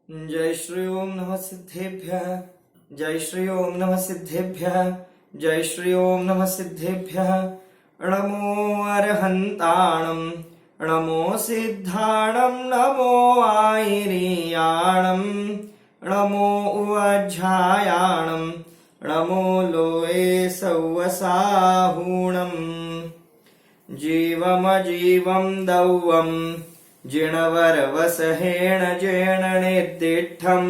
जय श्री ओम नमः सिद्धेभ्यः। जय श्री ओम नमः सिद्धेभ्यः। जय श्री ओम नमः सिद्धेभ्यः। नमो अरहन्ताणं नमो सिद्धाणं नमो आयिरीयाणं नमो उवज्झायाणं नमो लोये सौवसाहूणम् जीवमजीवं दौवम् जिणवरवसहेण जेण निर्दिष्ठं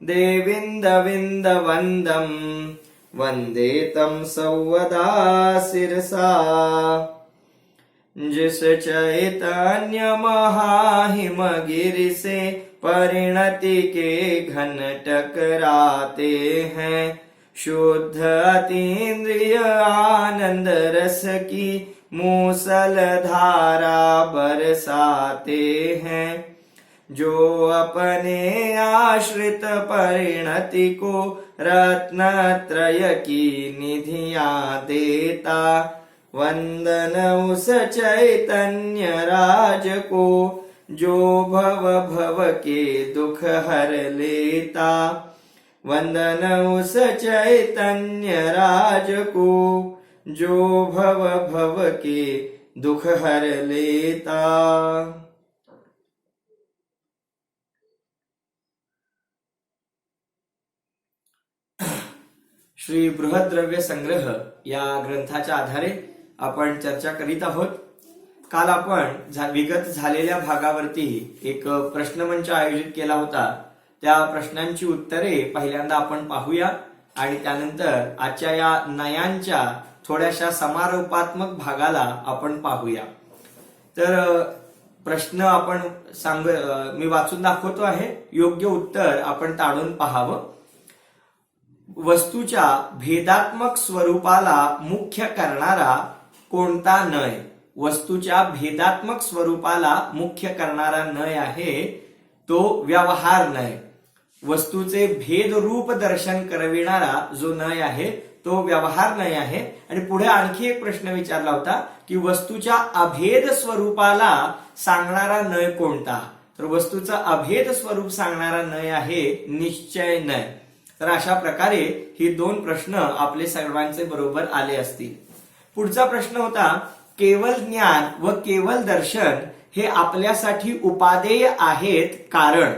देविन्दविन्दवन्दं वन्दे तं सौवदा शिरसा। जिस चैतन्य महाहिमगिरि से परिणति के घन टकराते हैं, शुद्ध अतीन्द्रिय आनंद रस की मूसल धारा बरसाते हैं। जो अपने आश्रित परिणति को रत्नत्रय की निधियां देता, वंदन उस चैतन्य राज को जो भव भव के दुख हर लेता। वंदन उस चैतन्य राज को जो भव भव के दुख हर लेता। श्री बृहद्रव्य संग्रह या ग्रंथाच्या आधारे आपण चर्चा करीत आहोत। काल आपण विगत झालेल्या भागावरती एक प्रश्नमंच आयोजित केला होता। त्या प्रश्नांची उत्तरे पहिल्यांदा आपण पाहूया आणि त्यानंतर आजच्या या नयांच्या थोड्याशा समारोपात्मक भागाला आपण पाहूया। तर प्रश्न आपण मी वाचून दाखवतो आहे, योग्य उत्तर आपण ताडून पाहावं। वस्तूच्या भेदात्मक स्वरूपाला मुख्य करणारा कोणता नय? वस्तूच्या भेदात्मक स्वरूपाला मुख्य करणारा नय आहे तो व्यवहार नय। वस्तूचे भेद रूप दर्शन करविणारा जो नय आहे तो व्यवहार नय आहे। आणि पुढे आणखी एक प्रश्न विचारला होता की वस्तूच्या अभेद स्वरूपाला सांगणारा नय कोणता? तर वस्तूचं अभेद स्वरूप सांगणारा नय आहे निश्चय नय। तर अशा प्रकारे ही दोन प्रश्न आपले सर्वांचे बरोबर आले असतील। पुढचा प्रश्न होता, केवल ज्ञान व केवल दर्शन हे आपल्यासाठी उपादेय आहेत कारण?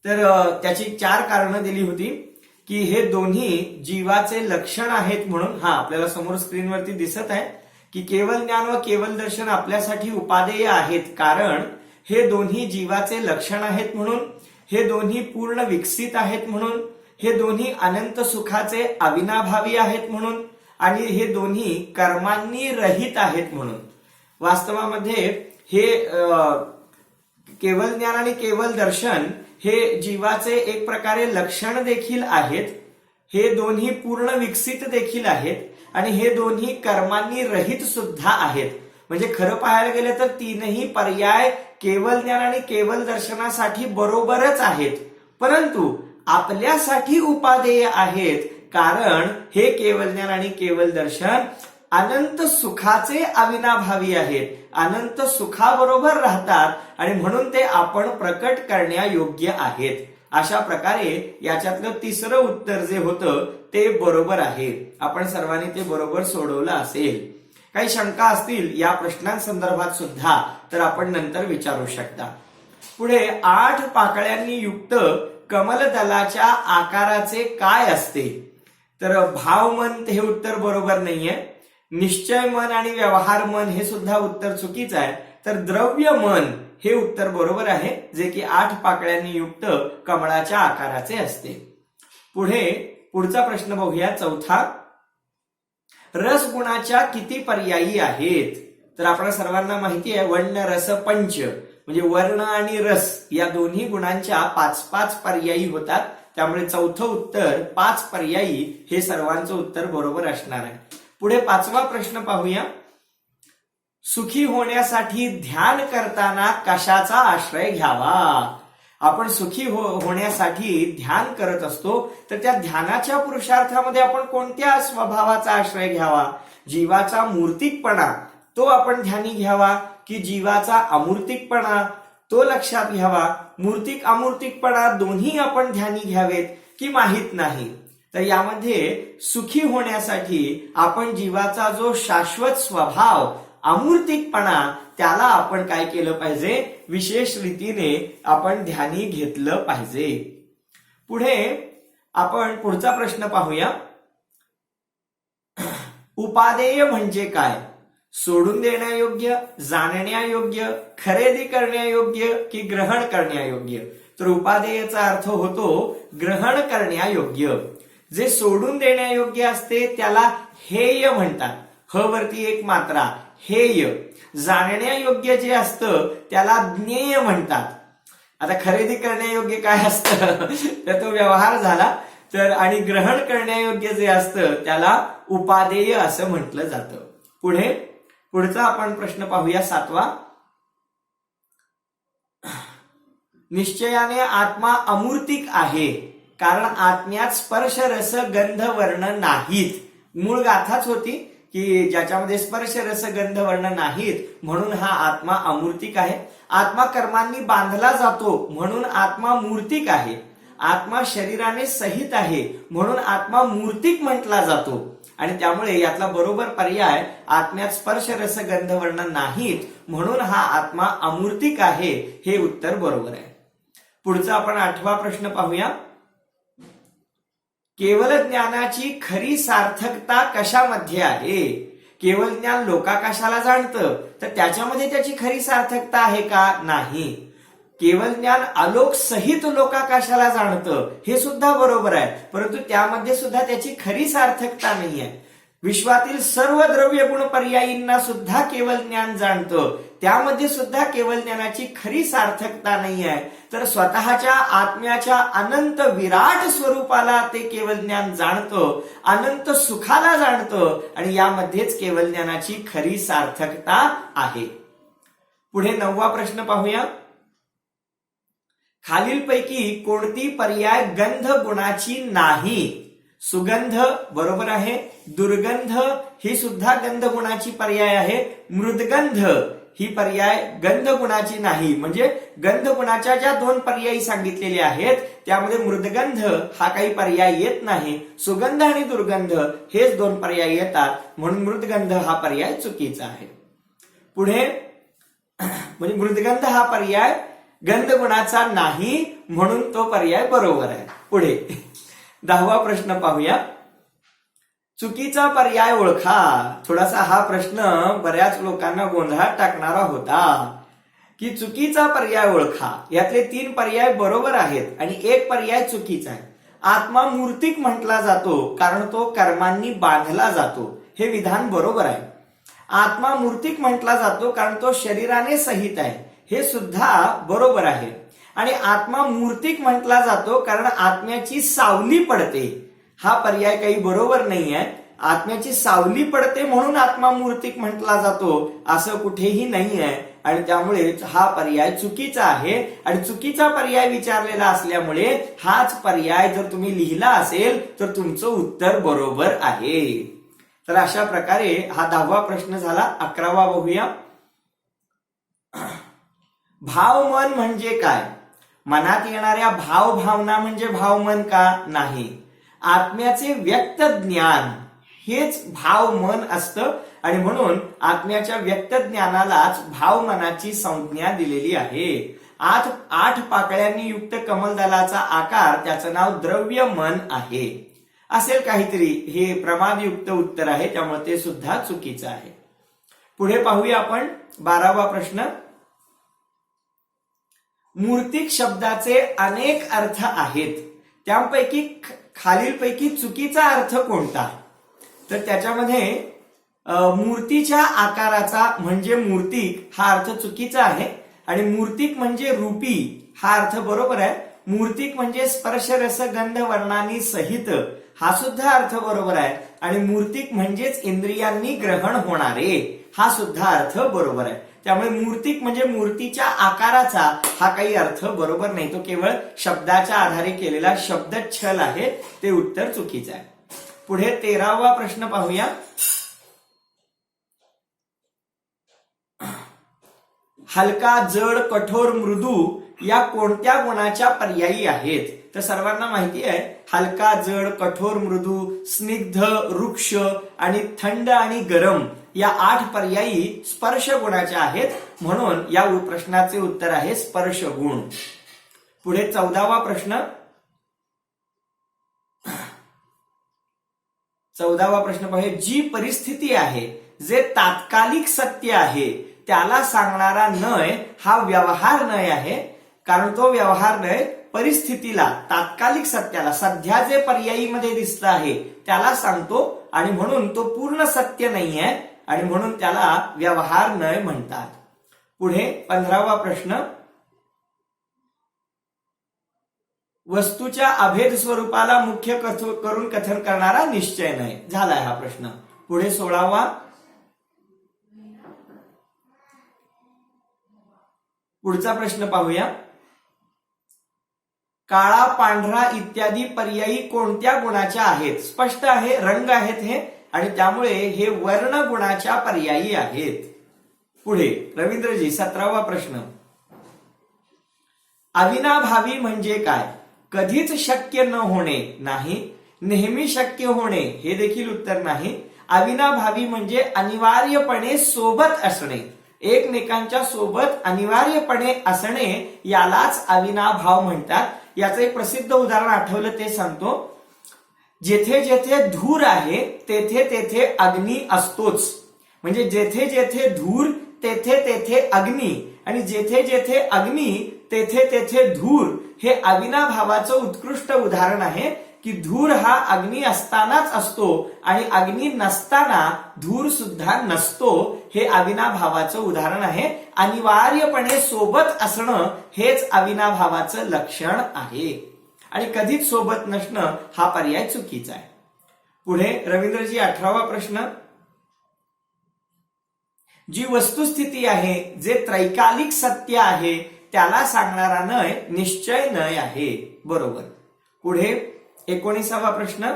तर त्याची 4 कारणं दिली होती की हे दोन्ही जीवाचे लक्षण आहेत म्हणून। आपल्याला समोर स्क्रीनवरती दिसत आहे की केवल ज्ञान व केवल दर्शन आपल्यासाठी उपादेय आहेत कारण हे दोन्ही जीवाचे लक्षण आहेत म्हणून, हे दोन्ही पूर्ण विकसित आहेत म्हणून, हे दोन्ही अनंत सुखाचे अविनाभावी आहेत म्हणून, आणि हे दोन्ही कर्मांनी रहित आहेत म्हणून। वास्तवामध्ये हे केवल ज्ञान आणि केवल दर्शन हे जीवाचे एक प्रकारे लक्षण देखील आहेत, हे दोन्ही पूर्ण विकसित देखील आहेत, आणि हे दोन्ही कर्मांनी रहित सुद्धा आहेत। म्हणजे खरं पाहायला गेलं तर तीनही पर्याय केवल ज्ञान आणि केवल दर्शनासाठी बरोबरच आहेत, परंतु आपल्यासाठी उपादेय आहेत कारण हे केवल ज्ञान आणि केवल दर्शन अनंत सुखाचे अविनाभावी आहेत, अनंत सुखाबरोबर राहतात, आणि म्हणून ते आपण प्रकट करण्यायोग्य आहेत। अशा प्रकारे याच्यातलं तिसरं उत्तर जे होतं ते बरोबर आहे। आपण सर्वांनी ते बरोबर सोडवलं असेल। काही शंका असतील या प्रश्नांसंदर्भात सुद्धा तर आपण नंतर विचारू शकता। पुढे 8 पाकळ्यांनी युक्त कमलदलाच्या आकाराचे काय असते? तर भाव मन हे उत्तर बरोबर नाहीये। निश्चय मन आणि व्यवहार मन हे सुद्धा उत्तर चुकीचं आहे। तर द्रव्य मन हे उत्तर बरोबर आहे, जे की 8 पाकळ्यांनी युक्त कमळाच्या आकाराचे असते। पुढचा प्रश्न बघूया, चौथा। रसगुणाच्या किती पर्यायी आहेत? तर आपल्या सर्वांना माहिती आहे वर्ण रस पंच, म्हणजे वर्ण आणि रस या दोन्ही गुणांच्या 5-5 पर्यायी होतात। त्यामुळे चौथं उत्तर 5 पर्यायी हे सर्वांचं उत्तर बरोबर असणार आहे। पुढे 5वा प्रश्न पाहूया, सुखी होण्यासाठी ध्यान करताना कशाचा आश्रय घ्यावा? आपण सुखी होण्यासाठी ध्यान करत असतो, तर त्या ध्यानाच्या पुरुषार्थामध्ये आपण कोणत्या स्वभावाचा आश्रय घ्यावा? जीवाचा मूर्तिकपणा तो आपण ध्यानी घ्यावा की जीवाचा अमूर्तिकपणा, तो लक्षात घ्यावा. मूर्तिक अमूर्तिकपणा दोन्ही आपण ध्यानी घ्यावेत की माहीत नाही. तर यामध्ये सुखी होण्यासाठी आपण जीवाचा जो शाश्वत स्वभाव अमूर्तिकपणा त्याला आपण काय केलं पाहिजे, विशेष रीतीने आपण ध्यानी घेतलं पाहिजे. पुढे आपण पुढचा प्रश्न पाहूया. उपादेय म्हणजे काय? सोडून देण्यायोग्य, जाणण्यायोग्य, खरेदी करण्यायोग्य की ग्रहण करण्यायोग्य? तर उपादेयचा अर्थ होतो ग्रहण करण्यायोग्य. जे सोडून देण्यायोग्य असते त्याला हेय म्हणतात. ह वरती एक मात्रा, हेय. जाणण्यायोग्य जे असतं त्याला ज्ञेय म्हणतात. आता खरेदी करण्यायोग्य काय असतं तर तो व्यवहार झाला. तर आणि ग्रहण करण्यायोग्य जे असतं त्याला उपादेय असं म्हटलं जातं. पुढचा आपण प्रश्न पाहूया 7वा. निश्चयाने आत्मा अमूर्तिक आहे कारण आत्म्यात स्पर्श रस गंध वर्ण नाहीत. मूळ गाथाच होती की ज्याच्यामध्ये स्पर्श रस गंध वर्ण नाहीत म्हणून हा आत्मा अमूर्तिक आहे. आत्मा कर्मांनी बांधला जातो म्हणून आत्मा मूर्तिक आहे. आत्मा शरीराने सहित आहे म्हणून आत्मा मूर्तिक म्हटला जातो. आणि त्यामुळे यातला बरोबर पर्याय आत्म्यात स्पर्श रस गंध वर्ण नाहीत म्हणून हा आत्मा अमूर्तिक आहे, हे उत्तर बरोबर आहे. पुढचा आपण 8वा प्रश्न पाहूया. केवल ज्ञानाची खरी सार्थकता कशामध्ये आहे? केवल ज्ञान लोकाकाशाला जाणतं तर त्याच्यामध्ये त्याची खरी सार्थकता आहे का? नाही. केवल ज्ञान आलोक सहित लोकाकाशाला जाणतं हे सुद्धा बरोबर आहे, परंतु त्यामध्ये सुद्धा त्याची खरी सार्थकता नाही आहे. विश्वातील सर्व द्रव्य गुण पर्यायींना सुद्धा केवल ज्ञान जाणतं, त्यामध्ये सुद्धा केवल ज्ञानाची खरी सार्थकता नाही आहे. तर स्वतःच्या आत्म्याच्या अनंत विराट स्वरूपाला ते केवल ज्ञान जाणतं, अनंत सुखाला जाणतं आणि यामध्येच केवल ज्ञानाची खरी सार्थकता आहे. पुढे 9वा प्रश्न पाहूया. खालीलपैकी कोणती पर्याय गंध गुणाची नाही? सुगंध बरोबर आहे. दुर्गंध ही सुद्धा गंध गुणाची पर्याय आहे. मृदगंध ही पर्याय गंध गुणाची नाही. म्हणजे गंध गुणाच्या ज्या 2 पर्यायी सांगितलेले आहेत त्यामध्ये मृदगंध हा काही पर्याय येत नाही. सुगंध आणि दुर्गंध हेच 2 पर्याय येतात म्हणून मृदगंध हा पर्याय चुकीचा आहे. पुढे म्हणजे मृदगंध हा पर्याय गंध गुणाचा नाही म्हणून तो पर्याय बरोबर आहे. पुढे 10वा प्रश्न पाहूया. चुकीचा पर्याय ओळखा. थोडासा हा प्रश्न बऱ्याच लोकांना गोंधळात टाकणारा होता की चुकीचा पर्याय ओळखा. यातले 3 पर्याय बरोबर आहेत आणि एक पर्याय चुकीचा आहे. आत्मा मूर्तिक म्हटला जातो कारण तो कर्मांनी बांधला जातो, हे विधान बरोबर आहे. आत्मा मूर्तिक म्हटला जातो कारण तो शरीराने सहित आहे, हे सुद्धा बरोबर आहे. आणि आत्मा मूर्तिक म्हटला जातो कारण आत्म्याची सावली पडते, हा पर्याय काही बरोबर नाही आहे. आत्म्याची सावली पडते म्हणून आत्मा मूर्तिक म्हटला जातो असं कुठेही नाही आहे आणि त्यामुळे हा पर्याय चुकीचा आहे. आणि चुकीचा पर्याय विचारलेला असल्यामुळे हाच पर्याय जर तुम्ही लिहिला असेल तर तुमचं उत्तर बरोबर आहे. तर अशा प्रकारे हा 10वा प्रश्न झाला. 11वा बघूया. भावमन म्हणजे काय? मनात येणाऱ्या भावना म्हणजे भावमन का? नाही. आत्म्याचे व्यक्त ज्ञान हेच भावमन असतं आणि म्हणून आत्म्याच्या व्यक्त ज्ञानालाच भावमनाची संज्ञा दिलेली आहे. 8 पाकळ्यांनी युक्त कमलदलाचा आकार, त्याचं नाव द्रव्य मन आहे. असेल काहीतरी, हे प्रमादयुक्त उत्तर आहे त्यामुळे ते सुद्धा चुकीचं आहे. पुढे पाहूया आपण 12वा प्रश्न. मूर्तिक शब्दाचे अनेक अर्थ आहेत, त्यापैकी खालीलपैकी चुकीचा अर्थ कोणता? तर त्याच्यामध्ये मूर्तीच्या आकाराचा म्हणजे मूर्तिक हा अर्थ चुकीचा आहे आणि मूर्तिक म्हणजे रूपी हा अर्थ बरोबर आहे. मूर्तिक म्हणजे स्पर्श रस गंध वर्णांनी सहित हा सुद्धा अर्थ बरोबर आहे आणि मूर्तिक म्हणजेच इंद्रियांनी ग्रहण होणारे हा सुद्धा अर्थ बरोबर आहे. त्यामुळे मूर्तिक म्हणजे मूर्तीच्या आकाराचा हा काही अर्थ बरोबर नाही, तो केवळ शब्दाच्या आधारे केलेला शब्दच्छल आहे, ते उत्तर चुकीचं आहे. पुढे 13वा प्रश्न पाहूया. हलका, जड, कठोर, मृदू या कोणत्या गुणाच्या पर्यायी आहेत? तर सर्वांना माहिती आहे हलका, जड, कठोर, मृदू, स्निग्ध, वृक्ष आणि थंड आणि गरम या 8 पर्यायी स्पर्श गुणाच्या आहेत. म्हणून या प्रश्नाचे उत्तर आहे स्पर्श गुण. पुढे 14वा प्रश्न. 14वा प्रश्न पाहूया. जी परिस्थिती आहे, जे तात्कालिक सत्य आहे, त्याला सांगणारा नय हा व्यवहार नय आहे. कारण तो व्यवहार नय परिस्थितीला, तात्कालिक सत्याला, सध्या जे पर्यायीमध्ये दिसतं आहे त्याला सांगतो आणि म्हणून तो पूर्ण सत्य नाहीये आणि म्हणून त्याला व्यवहार नय म्हणतात. पुढे 15वा प्रश्न. वस्तूच्या अभेद स्वरूपाला मुख्य करून कथन करणारा निश्चय नय. झालाय हा प्रश्न. पुढे 16वा. पुढचा प्रश्न पाहूया. काळा, पांढरा इत्यादी पर्यायी कोणत्या गुणाच्या आहेत? स्पष्ट आहे, रंग आहेत हे आणि त्यामुळे हे वर्ण गुणाच्या पर्यायी आहेत. पुढे रवींद्रजी 17वा प्रश्न. अविनाभावी म्हणजे काय? कधीच शक्य न होणे नाही, नेहमी शक्य होणे हे देखील उत्तर नाही. अविनाभावी म्हणजे अनिवार्यपणे सोबत असणे, एकमेकांच्या सोबत अनिवार्यपणे असणे यालाच अविनाभाव म्हणतात. याचं एक प्रसिद्ध उदाहरण आठवलं ते सांगतो. जेथे जेथे धूर आहे तेथे तेथे अग्नी असतोच. म्हणजे जेथे जेथे धूर तेथे तेथे अग्नी आणि जेथे जेथे अग्नी तेथे तेथे धूर हे अविनाभावाचं उत्कृष्ट उदाहरण आहे की धूर हा अग्नी असतानाच असतो आणि अग्नी नसताना धूर सुद्धा नसतो. हे अविनाभावाचं उदाहरण आहे. अनिवार्यपणे सोबत असणं हेच अविनाभावाचं लक्षण आहे आणि कधीच सोबत नसणं हा पर्याय चुकीचा आहे. पुढे रवींद्रजी 18वा प्रश्न. जी वस्तुस्थिती आहे, जे त्रैकालिक सत्य आहे, त्याला सांगणारा नय निश्चय नय आहे. बरोबर. पुढे 19वा प्रश्न.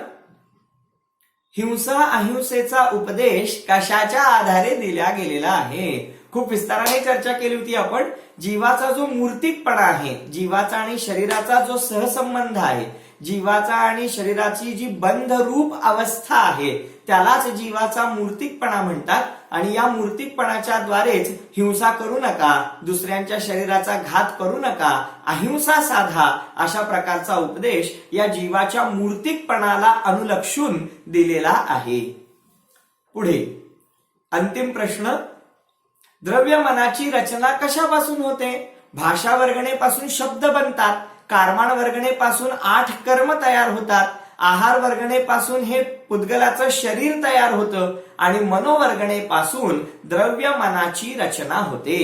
हिंसा अहिंसेचा उपदेश कशाच्या आधारे दिला गेलेला आहे? खूप विस्ताराने चर्चा केली होती आपण. जीवाचा जो मूर्तिकपणा आहे, जीवाचा आणि शरीराचा जो सहसंबंध आहे, जीवाचा आणि शरीराची जी बंधरूप अवस्था आहे त्यालाच जीवाचा मूर्तिकपणा म्हणतात आणि या मूर्तिकपणाच्या द्वारेच हिंसा करू नका, दुसऱ्यांच्या शरीराचा घात करू नका, अहिंसा साधा अशा प्रकारचा उपदेश या जीवाच्या मूर्तिकपणाला अनुलक्षून दिलेला आहे. पुढे अंतिम प्रश्न. द्रव्य मनाची रचना कशापासून होते? भाषा वर्गणेपासून शब्द बनतात, कारमान वर्गणेपासून 8 कर्म तयार होतात, आहार वर्गणेपासून हे पुद्गलाचं शरीर तयार होतं आणि मनोवर्गणेपासून द्रव्य मनाची रचना होते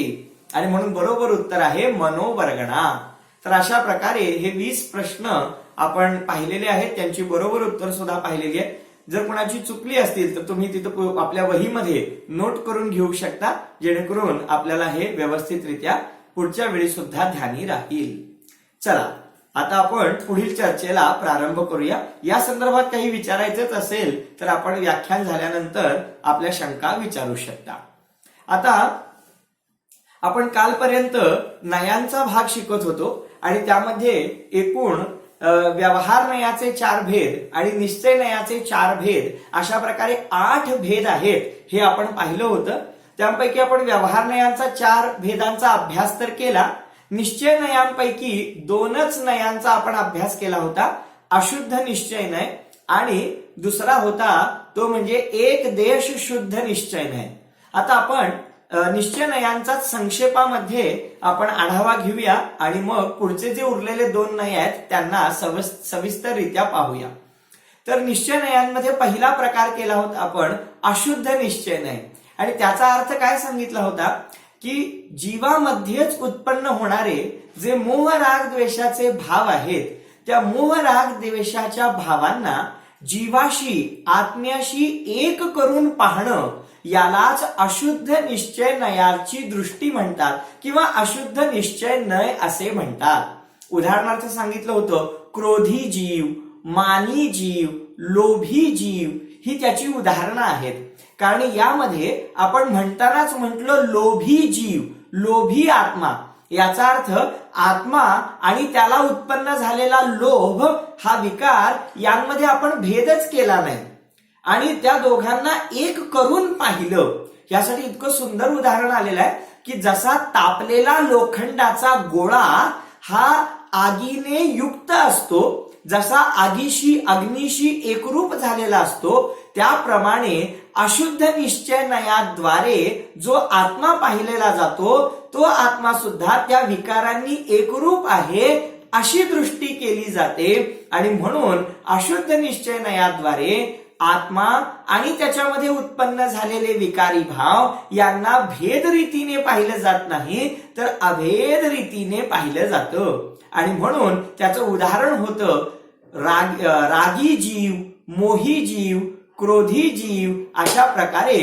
आणि म्हणून बरोबर उत्तर आहे मनोवर्गणा. तर अशा प्रकारे हे 20 प्रश्न आपण पाहिलेले आहेत, त्यांची बरोबर उत्तर सुद्धा पाहिलेली आहे. जर कोणाची चुकली असतील तर तुम्ही तिथं आपल्या वहीमध्ये नोट करून घेऊ शकता, जेणेकरून आपल्याला हे व्यवस्थितरित्या पुढच्या वेळी सुद्धा ध्यानी राहील. चला आता आपण पुढील चर्चेला प्रारंभ करूया. या संदर्भात काही विचारायचंच असेल तर आपण व्याख्यान झाल्यानंतर आपल्या शंका विचारू शकता. आता आपण कालपर्यंत नयांचा भाग शिकत होतो आणि त्यामध्ये एकूण व्यवहार नयाचे 4 भेद आणि निश्चय नयाचे 4 भेद अशा प्रकारे 8 भेद आहेत हे आपण पाहिलं होतं. त्यापैकी आपण व्यवहार नयांचा 4 भेदांचा अभ्यास तर केला. निश्चय नयांपैकी 2च नयांचा आपण अभ्यास केला होता, अशुद्ध निश्चय नय आणि दुसरा होता तो म्हणजे एक देश शुद्ध निश्चय नय. आता आपण निश्चय नयांचा संक्षेपामध्ये आपण आढावा घेऊया आणि मग पुढचे जे उरलेले 2 नय आहेत त्यांना सविस्तररित्या पाहूया. तर निश्चय नयांमध्ये पहिला प्रकार केला होता आपण अशुद्ध निश्चय नय आणि त्याचा अर्थ काय सांगितला होता की जीवामध्येच उत्पन्न होणारे जे मोह राग द्वेषाचे भाव आहेत त्या मोह राग द्वेषाच्या भावांना जीवाशी आत्म्याशी एक करून पाहणं यालाच अशुद्ध निश्चय नयाची दृष्टी म्हणतात किंवा अशुद्ध निश्चय नय असे म्हणतात. उदाहरणार्थ सांगितलं होतं क्रोधी जीव, मानी जीव, लोभी जीव ही त्याची उदाहरणं आहेत. कारण यामध्ये आपण म्हणतानाच म्हटलं लोभी जीव. लोभी आत्मा. याचा अर्थ आत्मा आणि त्याला उत्पन्न झालेला लोभ हा विकार यांमध्ये आपण भेदच केला नाही आणि त्या दोघांना एक करून पाहिलं. यासाठी इतकं सुंदर उदाहरण आलेलं आहे की जसा तापलेला लोखंडाचा गोळा हा आगीने युक्त असतो, जसा आगीशी अग्नीशी एकरूप झालेला असतो, त्याप्रमाणे अशुद्ध निश्चय नयाद्वारे जो आत्मा पाहिलेला जातो तो आत्मा सुद्धा त्या विकारांनी एकरूप आहे अशी दृष्टी केली जाते. आणि म्हणून अशुद्ध निश्चय नयाद्वारे आत्मा आणि त्याच्यामध्ये उत्पन्न झालेले विकारी भाव यांना भेद रीतीने पाहिलं जात नाही तर अभेद रीतीने पाहिलं जातं. आणि म्हणून त्याचं उदाहरण होतं रागी जीव, मोही जीव, क्रोधी जीव. अशा प्रकारे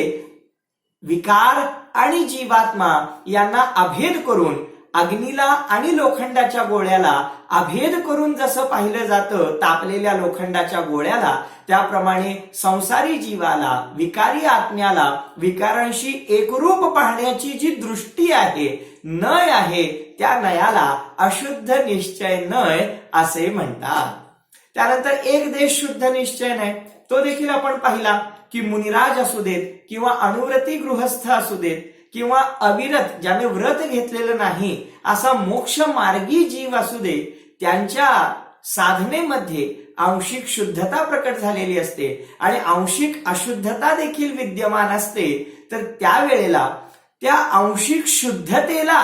विकार आणि जीवात्मा यांना अभेद करून अग्नीला आणि लोखंडाच्या गोळ्याला अभेद करून जसं पाहिलं जातं तापलेल्या लोखंडाच्या गोळ्याला, त्याप्रमाणे संसारी जीवाला, विकारी आत्म्याला विकारांशी एकरूप पाहण्याची जी दृष्टी आहे, नय आहे, त्या नयाला अशुद्ध निश्चय नय असे म्हणतात. त्यानंतर एक देश शुद्ध निश्चय नय तो देखील आपण पाहिला की मुनिराज असू देत किंवा अनुव्रती गृहस्थ असू देत किंवा अविरत ज्याने व्रत घेतलेलं नाही असा मोक्ष मार्गी जीव असू दे, त्यांच्या साधनेमध्ये आंशिक शुद्धता प्रकट झालेली असते आणि आंशिक अशुद्धता देखील विद्यमान असते. तर त्यावेळेला त्या आंशिक शुद्धतेला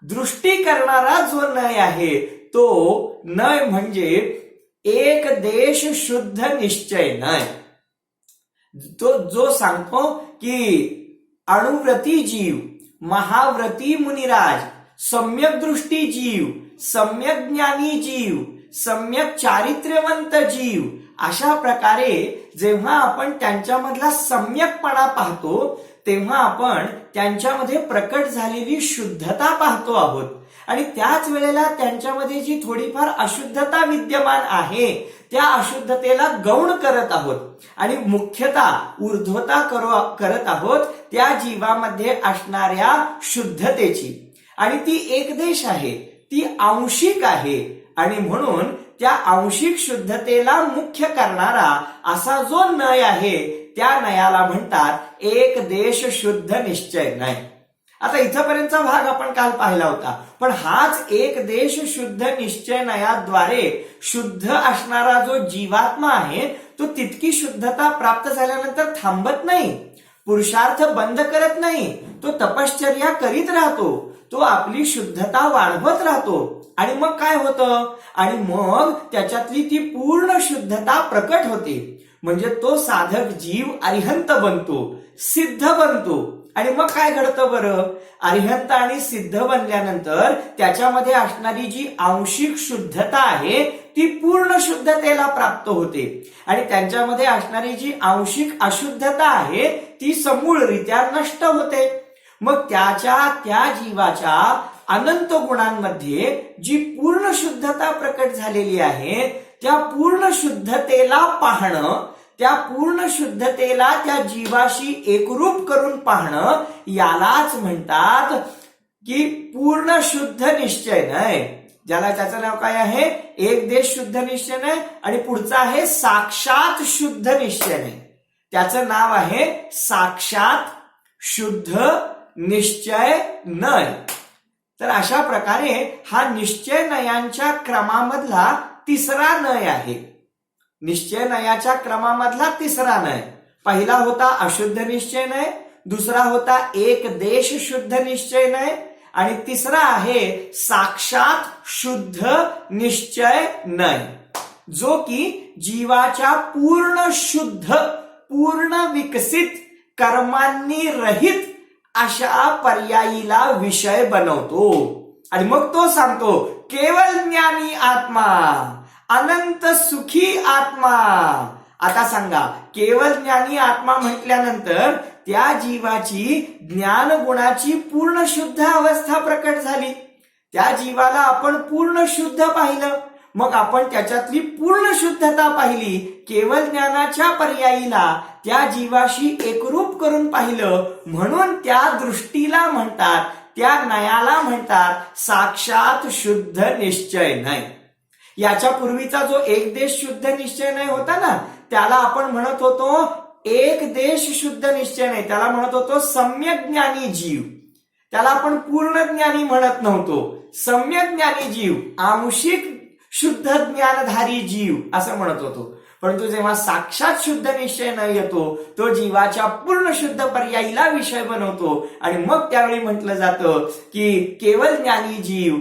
दृष्टी करणारा जो नय आहे तो नय म्हणजे एक देश शुद्ध निश्चय नय. तो जो सांगतो की अणुव्रती जीव, महाव्रती मुनिराज, सम्यक दृष्टी जीव, सम्यक ज्ञानी जीव, सम्यक चारित्र्यवंत जीव, अशा प्रकारे जेव्हा आपण त्यांच्यामधला सम्यकपणा पाहतो तेव्हा आपण त्यांच्यामध्ये प्रकट झालेली शुद्धता पाहतो आहोत आणि त्याच वेळेला त्यांच्यामध्ये जी थोडीफार अशुद्धता विद्यमान आहे त्या अशुद्धतेला गौण करत आहोत आणि मुख्यतः ऊर्ध्वता करत आहोत त्या जीवामध्ये असणाऱ्या शुद्धतेची. आणि ती एकदेश आहे, ती आंशिक आहे आणि म्हणून त्या आंशिक शुद्धतेला मुख्य करणारा असा जो नय आहे त्या नयाला म्हणतात एक देश शुद्ध निश्चय नय. आता इथपर्यंतचा भाग आपण काल पाहिला होता, पण हाच एक देश शुद्ध निश्चय नयाद्वारे शुद्ध असणारा जो जीवात्मा आहे तो तितकी शुद्धता प्राप्त झाल्यानंतर थांबत नाही, पुरुषार्थ बंद करत नाही, तो तपश्चर्या करीत राहतो, तो आपली शुद्धता वाढवत राहतो. आणि मग काय होतं, आणि मग त्याच्यातली ती पूर्ण शुद्धता प्रकट होते. म्हणजे तो साधक जीव अरिहंत बनतो, सिद्ध बनतो. आणि मग काय घडतं बरं, अरिहंत आणि सिद्ध बनल्यानंतर त्याच्यामध्ये असणारी जी आंशिक शुद्धता आहे ती पूर्ण शुद्धतेला प्राप्त होते आणि त्यांच्यामध्ये असणारी जी आंशिक अशुद्धता आहे ती समूळरित्या नष्ट होते. मग त्या जीवाच्या अनंत गुणांमध्ये जी पूर्ण शुद्धता प्रकट झालेली आहे त्या पूर्ण शुद्धतेला पाहणं, त्या पूर्ण शुद्धतेला त्या जीवाशी एकरूप करून पाहणं यालाच म्हणतात की पूर्ण शुद्ध निश्चय नय. ज्याला त्याचं नाव काय आहे, एक देश शुद्ध निश्चय नय आणि पुढचा आहे साक्षात शुद्ध निश्चय नय. त्याचं नाव आहे साक्षात शुद्ध निश्चय नय. तर अशा प्रकारे हा निश्चय नयांच्या क्रमामधला तिसरा नय आहे. निश्चय नयाच्या क्रमामधला तिसरा नय. पहिला होता अशुद्ध निश्चय नय, दुसरा होता एक देश शुद्ध निश्चय नय आणि तिसरा आहे साक्षात शुद्ध निश्चय नय, जो की जीवाच्या पूर्ण शुद्ध, पूर्ण विकसित, कर्मांनी रहित अशा पर्यायीला विषय बनवतो. आणि मग तो सांगतो केवळ ज्ञानी आत्मा, अनंत सुखी आत्मा. आता सांगा, केवळ ज्ञानी आत्मा म्हटल्यानंतर त्या जीवाची ज्ञान गुणाची पूर्ण शुद्ध अवस्था प्रकट झाली. त्या जीवाला आपण पूर्ण शुद्ध पाहिलं, मग आपण त्याच्यातली पूर्ण शुद्धता पाहिली. केवळ ज्ञानाच्या पर्यायीला त्या जीवाशी एकरूप करून पाहिलं, म्हणून त्या दृष्टीला म्हणतात त्या नयाला म्हणतात साक्षात शुद्ध निश्चय नय. याच्या पूर्वीचा जो एक देश शुद्ध निश्चय नय होता ना, त्याला आपण म्हणत होतो एक देश शुद्ध निश्चय नय, त्याला म्हणत होतो सम्यक ज्ञानी जीव. त्याला आपण पूर्ण ज्ञानी म्हणत नव्हतो, सम्यक ज्ञानी जीव, आंशिक शुद्ध ज्ञानधारी जीव असं म्हणत होतो. परंतु जेव्हा साक्षात शुद्ध निश्चय न येतो, तो जीवाच्या पूर्ण शुद्ध पर्यायीला विषय बनवतो आणि मग त्यावेळी म्हटलं जातं की केवळ ज्ञानी जीव,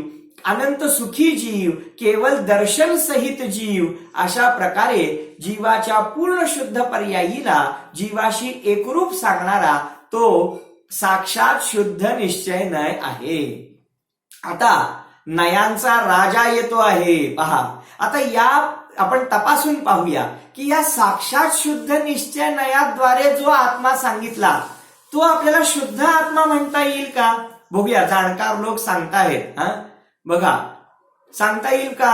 अनंत सुखी जीव, केवळ दर्शन सहित जीव, अशा प्रकारे जीवाच्या पूर्ण शुद्ध पर्यायीला जीवाशी एकरूप सांगणारा तो साक्षात शुद्ध निश्चय नय आहे. आता नयांचा राजा येतो आहे पहा. आता या आपण तपासून पाहूया की या साक्षात शुद्ध निश्चय नयाद्वारे जो आत्मा सांगितला तो आपल्याला शुद्ध आत्मा म्हणता येईल का? बघूया, जाणकार लोक सांगतायत. बघा, सांगता येईल का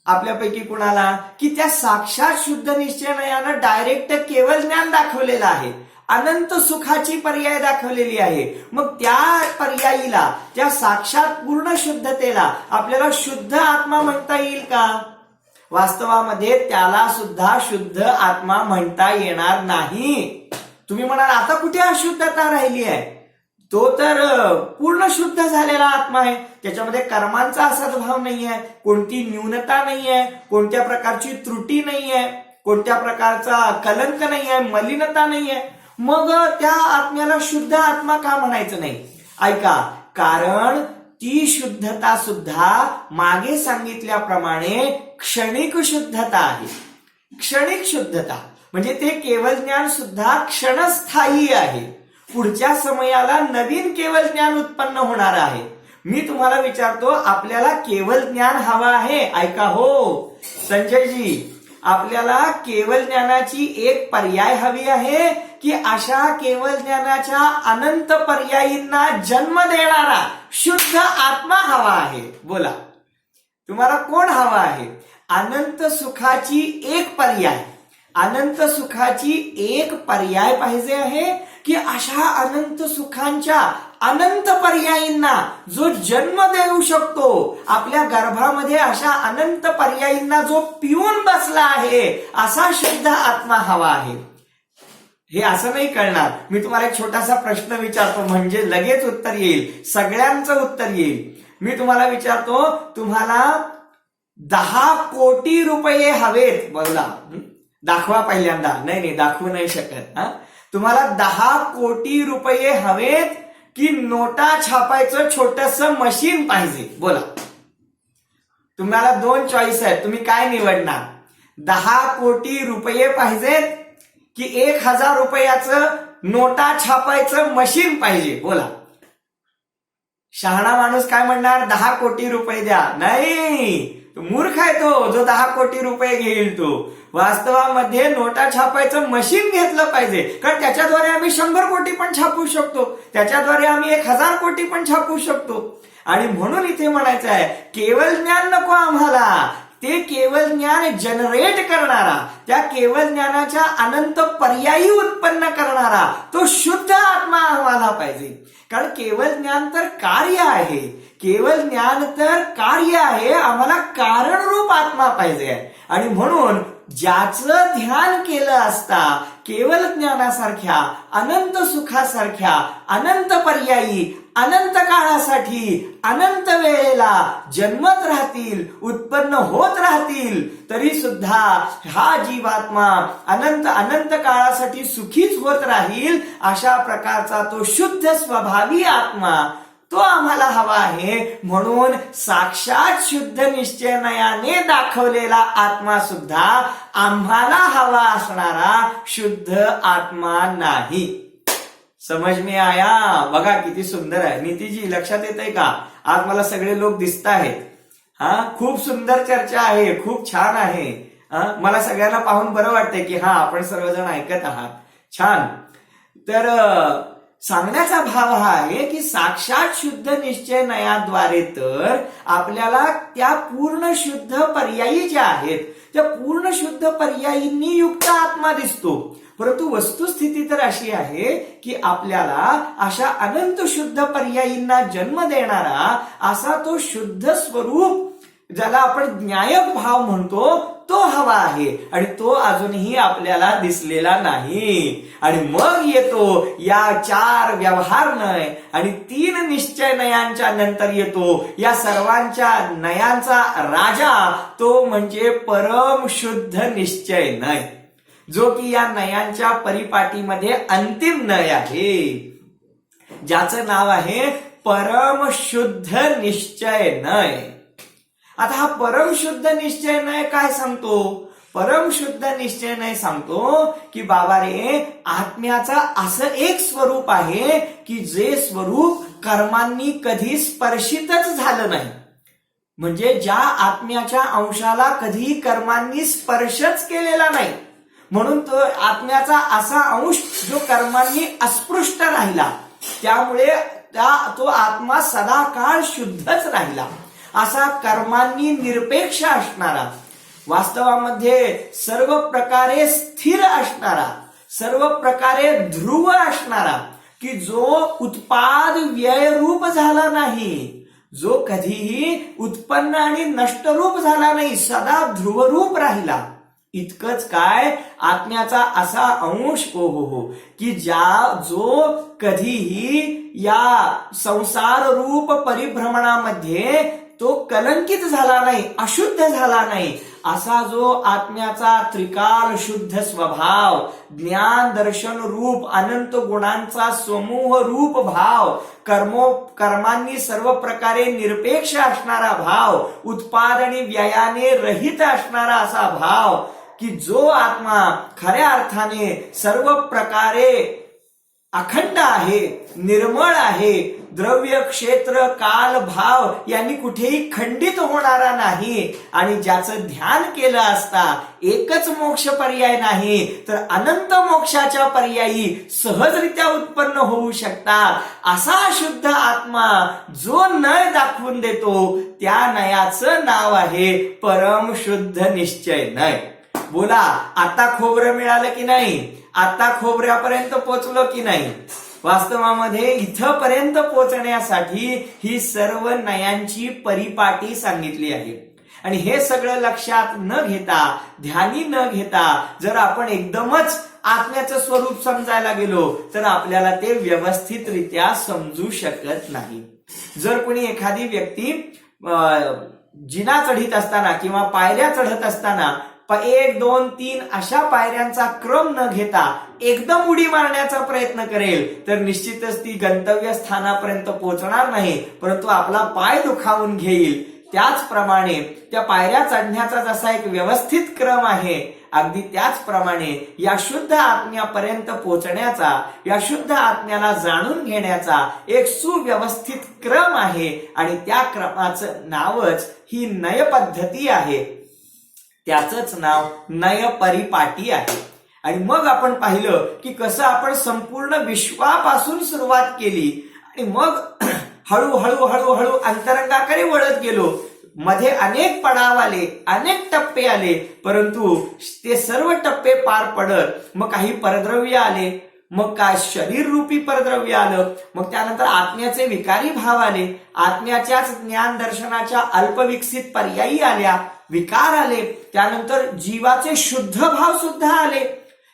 आपल्यापैकी कुणाला की त्या साक्षात शुद्ध निश्चय नयानं डायरेक्ट केवळ ज्ञान दाखवलेलं आहे, अनंत सुखाची पर्याय दाखवलेली आहे. मग त्या पर्यायीला, त्या साक्षात पूर्ण शुद्धतेला आपल्याला शुद्ध आत्मा म्हणता येईल का? वास्तवामध्ये त्याला सुद्धा शुद्ध आत्मा म्हणता येणार नाही. तुम्ही म्हणाल आता कुठे अशुद्धता राहिली आहे? तो तर पूर्ण शुद्ध झालेला आत्मा आहे, त्याच्यामध्ये कर्मांचा असद्भाव नाही आहे, कोणती न्यूनता नाही आहे, कोणत्या प्रकारची त्रुटी नाही आहे, कोणत्या प्रकारचा कलंक नाही आहे, मलिनता नाही आहे. मग त्या आत्म्याला शुद्ध आत्मा का म्हणायचं नाही? ऐका, कारण ती शुद्धता सुद्धा मागे सांगितल्याप्रमाणे क्षणिक शुद्धता आहे. क्षणिक शुद्धता म्हणजे ते केवळ ज्ञान सुद्धा क्षणस्थायी आहे. पुढच्या समयाला नवीन केवळ ज्ञान उत्पन्न होणार आहे. मी तुम्हाला विचारतो, आपल्याला केवळ ज्ञान हवं आहे? ऐका हो संजयजी, आपल्याला केवळ ज्ञानाची एक पर्याय हवी आहे की अशा केवळ ज्ञानाच्या अनंत पर्यायींना जन्म देणारा शुद्ध आत्मा हवा आहे? बोला, तुम्हाला कोण हवा आहे? अनंत सुखाची एक पर्याय, अनंत सुखाची एक पर्याय पाहिजे आहे की अशा अनंत सुखांच्या अनंत पर्यायींना जो जन्म देऊ शकतो, आपल्या गर्भामध्ये अशा अनंत पर्यायींना जो पिऊन बसला आहे, असा शुद्ध आत्मा हवा आहे? हे असं नाही कळणार. मी तुम्हाला एक छोटासा प्रश्न विचारतो, म्हणजे लगेच उत्तर येईल, सगळ्यांचं उत्तर येईल. मी तुम्हाला विचारतो, तुम्हाला 10 कोटी रुपये हवेत? बोला, दाखवा पहिल्यांदा. नाही, दाखवू नाही शकत. तुम्हाला 10 कोटी रुपये हवेत की नोटा छापायचं छोटस मशीन पाहिजे? बोला, तुम्हाला 2 चॉईस आहेत, तुम्ही काय निवडणार? 10 कोटी रुपये पाहिजेत की 1000 रुपयाचं नोटा छापायचं मशीन पाहिजे? बोला. शहाणा माणूस काय म्हणणार? 10 कोटी रुपये द्या. नाही, मूर्ख आहे तो जो 10 कोटी रुपये घेईल. तो वास्तवामध्ये नोटा छापायचं मशीन घेतलं पाहिजे, कारण त्याच्याद्वारे आम्ही 100 कोटी पण छापू शकतो, त्याच्याद्वारे आम्ही 1000 कोटी पण छापू शकतो. आणि म्हणून इथे म्हणायचं आहे, केवळ ज्ञान नको आम्हाला, ते केवळ ज्ञान जनरेट करणारा, त्या केवळ ज्ञानाच्या अनंत पर्यायी उत्पन्न करणारा तो शुद्ध आत्मा आम्हाला पाहिजे. कारण केवळ ज्ञान तर कार्य आहे, केवळ ज्ञान तर कार्य आहे, आम्हाला कारणरूप आत्मा पाहिजे. आणि म्हणून ज्याचं ध्यान केलं असता केवळ ज्ञानासारख्या, अनंत सुखासारख्या, अनंत पर्यायी, अनंत काळासाठी, अनंत वेळेला जन्मत राहतील, उत्पन्न होत राहतील, तरी सुद्धा हा जीवात्मा अनंत अनंत काळासाठी सुखीच होत राहील, अशा प्रकारचा तो शुद्ध स्वभावी आत्मा तो आम्हाला हवा आहे. म्हणून साक्षात शुद्ध निश्चयाने दाखवलेला आत्मा सुद्धा आम्हाला हवा असणारा शुद्ध आत्मा नाही. समज में आया? बघा किती सुंदर आहे. नीतीजी लक्षात येत आहे का? आज मला सगळे लोक दिसत आहेत. खूप सुंदर चर्चा आहे, खूप छान आहे. मला सगळ्यांना पाहून बरं वाटतंय की आपण सर्वजण ऐकत आहात. छान. तर सांगण्याचा भाव हा आहे की साक्षात शुद्ध निश्चय नयाद्वारे तर आपल्याला त्या पूर्ण शुद्ध पर्यायी ज्या आहेत त्या पूर्ण शुद्ध पर्यायींनी युक्त आत्मा दिसतो. परंतु वस्तुस्थिती तर अशी आहे की आपल्याला अशा अनंत शुद्ध पर्यायींना जन्म देणारा असा तो शुद्ध स्वरूप, ज्याला आपण ज्ञायक भाव म्हणतो, तो हवा आहे आणि तो अजूनही आपल्याला दिसलेला नाही. आणि मग येतो या 4 व्यवहार नय आणि 3 निश्चय नयांच्या नंतर येतो या सर्वांच्या नयांचा राजा, तो म्हणजे परम शुद्ध निश्चय नय, जो की या नयांच्या परिपाटीमध्ये अंतिम नय आहे, ज्याचं नाव आहे परम शुद्ध निश्चय नय. आता हा परम शुद्ध निश्चय नय काय सांगतो? परम शुद्ध निश्चय नय सांगतो की बाबा रे, आत्म्याचा असं एक स्वरूप आहे की जे स्वरूप कर्मांनी कधी स्पर्शितच झालं नाही. म्हणजे ज्या आत्म्याच्या अंशाला कधी कर्मांनी स्पर्शच केलेला नाही, म्हणून तो आत्म्याचा असा अंश जो कर्मांनी अस्पृष्ट राहिला, त्यामुळे तो आत्मा सदाकाळ शुद्धच राहिला. असा कर्मांनी निरपेक्ष असणारा, वास्तवामध्ये सर्व प्रकारे स्थिर असणारा, सर्व प्रकारे ध्रुव असणारा, की जो उत्पाद व्यय रूप झाला नाही, जो कधीही उत्पन्न आणि नष्ट रूप झाला नाही, सदा ध्रुवरूप राहिला. इतकंच काय, आत्म्याचा असा अंश की जो कधीही या संसार रूप परिभ्रमणामध्ये तो कलंकित झाला नाही, अशुद्ध झाला नाही, असा जो आत्म्याचा त्रिकाल शुद्ध स्वभाव, ज्ञान दर्शन रूप अनंत गुणांचा समूह रूप भाव, कर्मांनी सर्व प्रकारे निरपेक्ष असणारा भाव, उत्पाद आणि व्ययाने रहित असणारा असा भाव, की जो आत्मा खऱ्या अर्थाने सर्व प्रकारे अखंड आहे, निर्मळ आहे, द्रव्य क्षेत्र काल भाव यांनी कुठेही खंडित होणारा नाही, आणि ज्याचं ध्यान केलं असता एकच मोक्ष पर्याय नाही तर अनंत मोक्षाच्या पर्यायी सहजरित्या उत्पन्न होऊ शकतात, असा शुद्ध आत्मा जो नय दाखवून देतो, त्या नयाचं नाव आहे परम शुद्ध निश्चय नय. बोला, आता खोबरं मिळालं की नाही? आता खोबऱ्यापर्यंत पोचलो की नाही? वास्तवामध्ये इथपर्यंत पोचण्यासाठी ही सर्व नयांची परिपाटी सांगितली आहे. आणि हे सगळं लक्षात न घेता, ध्यानी न घेता, जर आपण एकदमच आत्म्याचं स्वरूप समजायला गेलो तर आपल्याला ते व्यवस्थितरित्या समजू शकत नाही. जर कोणी एखादी व्यक्ती जिना चढीत असताना किंवा पायऱ्या चढत असताना 1, 2, 3 अशा पायऱ्यांचा क्रम न घेता एकदम उडी मारण्याचा प्रयत्न करेल तर निश्चितच ती गंतव्य स्थानापर्यंत पोहोचणार नाही, परंतु आपला पाय दुखावून घेईल. त्याचप्रमाणे त्या पायऱ्या चढण्याचा जसा एक व्यवस्थित क्रम आहे, अगदी त्याचप्रमाणे या शुद्ध आत्म्यापर्यंत पोहोचण्याचा, या शुद्ध आत्म्याला जाणून घेण्याचा एक सुव्यवस्थित क्रम आहे. आणि त्या क्रमाचं नावच ही नय पद्धती आहे, त्याचंच नाव नय परिपाटी आहे. आणि मग आपण पाहिलं की कसं आपण संपूर्ण विश्वापासून सुरुवात केली आणि मग हळूहळू हळूहळू अंतरंगाकडे वळत गेलो. मध्ये अनेक पडाव आले, अनेक टप्पे आले, परंतु ते सर्व टप्पे पार पडत मग काही परद्रव्य आले, मग काय शरीर रूपी परद्रव्य आलं, मग त्यानंतर आत्म्याचे विकारी भाव आले, आत्म्याच्याच ज्ञान दर्शनाच्या अल्पविकसित पर्यायी आल्या, विकार आले, त्यानंतर जीवाचे शुद्ध भाव सुद्धा आले,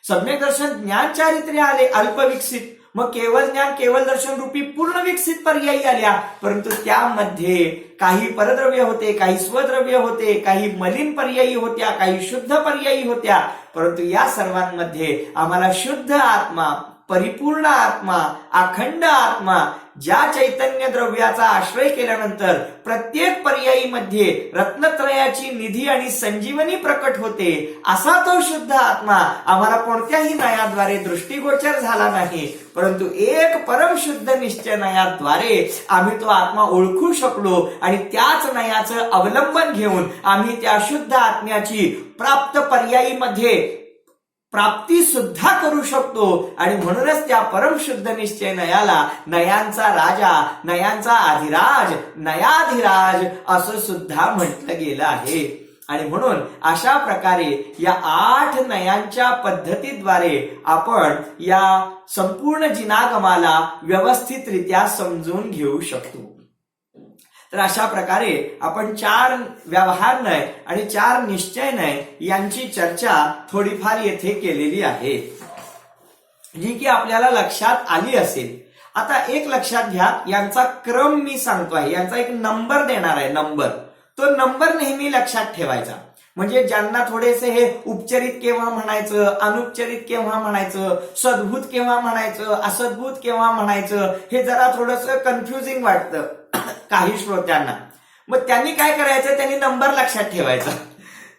सम्यक दर्शन ज्ञान चारित्र्य आले अल्पविकसित, मग केवळ ज्ञान केवळ दर्शन रूपी पूर्ण विकसित पर्यायी आल्या. परंतु त्यामध्ये काही परद्रव्य होते, काही स्वद्रव्य होते, काही मलिन पर्यायी होत्या, काही शुद्ध पर्यायी होत्या. परंतु या सर्वांमध्ये आम्हाला शुद्ध आत्मा, परिपूर्ण आत्मा, अखंड आत्मा, ज्या चैतन्य द्रव्याचा आश्रय केल्यानंतर प्रत्येक पर्यायीमध्ये रत्नत्रयाची निधी आणि संजीवनी प्रकट होते, असा तो शुद्ध आत्मा आम्हाला कोणत्याही नयाद्वारे दृष्टीगोचर झाला नाही, परंतु एक परम शुद्ध निश्चय नयाद्वारे आम्ही तो आत्मा ओळखू शकलो. आणि त्याच नयाचं अवलंबन घेऊन आम्ही त्या शुद्ध आत्म्याची प्राप्त पर्यायीमध्ये प्राप्ती सुद्धा करू शकतो. आणि म्हणूनच त्या परमशुद्ध निश्चय नयाला नयांचा राजा, नयांचा अधिराज, नयाधिराज असं सुद्धा म्हटलं गेलं आहे. आणि म्हणून अशा प्रकारे या 8 नयांच्या पद्धतीद्वारे आपण या संपूर्ण जिनागमाला व्यवस्थितरित्या समजून घेऊ शकतो. तर अशा प्रकारे आपण 4 व्यवहार नय आणि 4 निश्चय नय यांची चर्चा थोडीफार येथे केलेली आहे, जी की आपल्याला लक्षात आली असेल. आता एक लक्षात घ्या, यांचा क्रम मी सांगतो आहे, यांचा एक नंबर देणार आहे. नंबर, तो नंबर नेहमी लक्षात ठेवायचा. म्हणजे ज्यांना थोडेसे हे उपचरित केव्हा म्हणायचं, अनुपचरित केव्हा म्हणायचं, सद्भूत केव्हा म्हणायचं, असद्भूत केव्हा म्हणायचं, हे जरा थोडंसं कन्फ्युजिंग वाटतं काही श्रोत्यांना. मग त्यांनी काय करायचं, त्यांनी नंबर लक्षात ठेवायचा.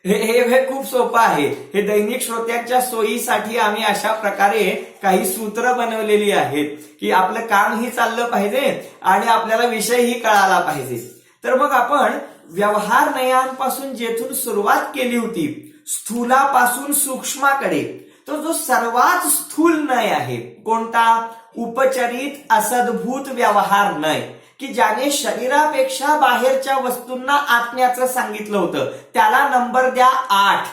हे खूप सोपं आहे. हे दैनिक श्रोत्यांच्या सोयीसाठी आम्ही अशा प्रकारे काही सूत्र बनवलेली आहेत की आपलं कामही चाललं पाहिजे आणि आपल्याला विषयही कळाला पाहिजे. तर मग आपण व्यवहार नयांपासून जेथून सुरुवात केली होती, स्थूलापासून सूक्ष्माकडे, तो जो सर्वात स्थूल नय आहे कोणता, उपचरित असद्भूत व्यवहार नय, की ज्याने शरीरापेक्षा बाहेरच्या वस्तूंना आत्म्याचं सांगितलं होतं, त्याला नंबर द्या 8.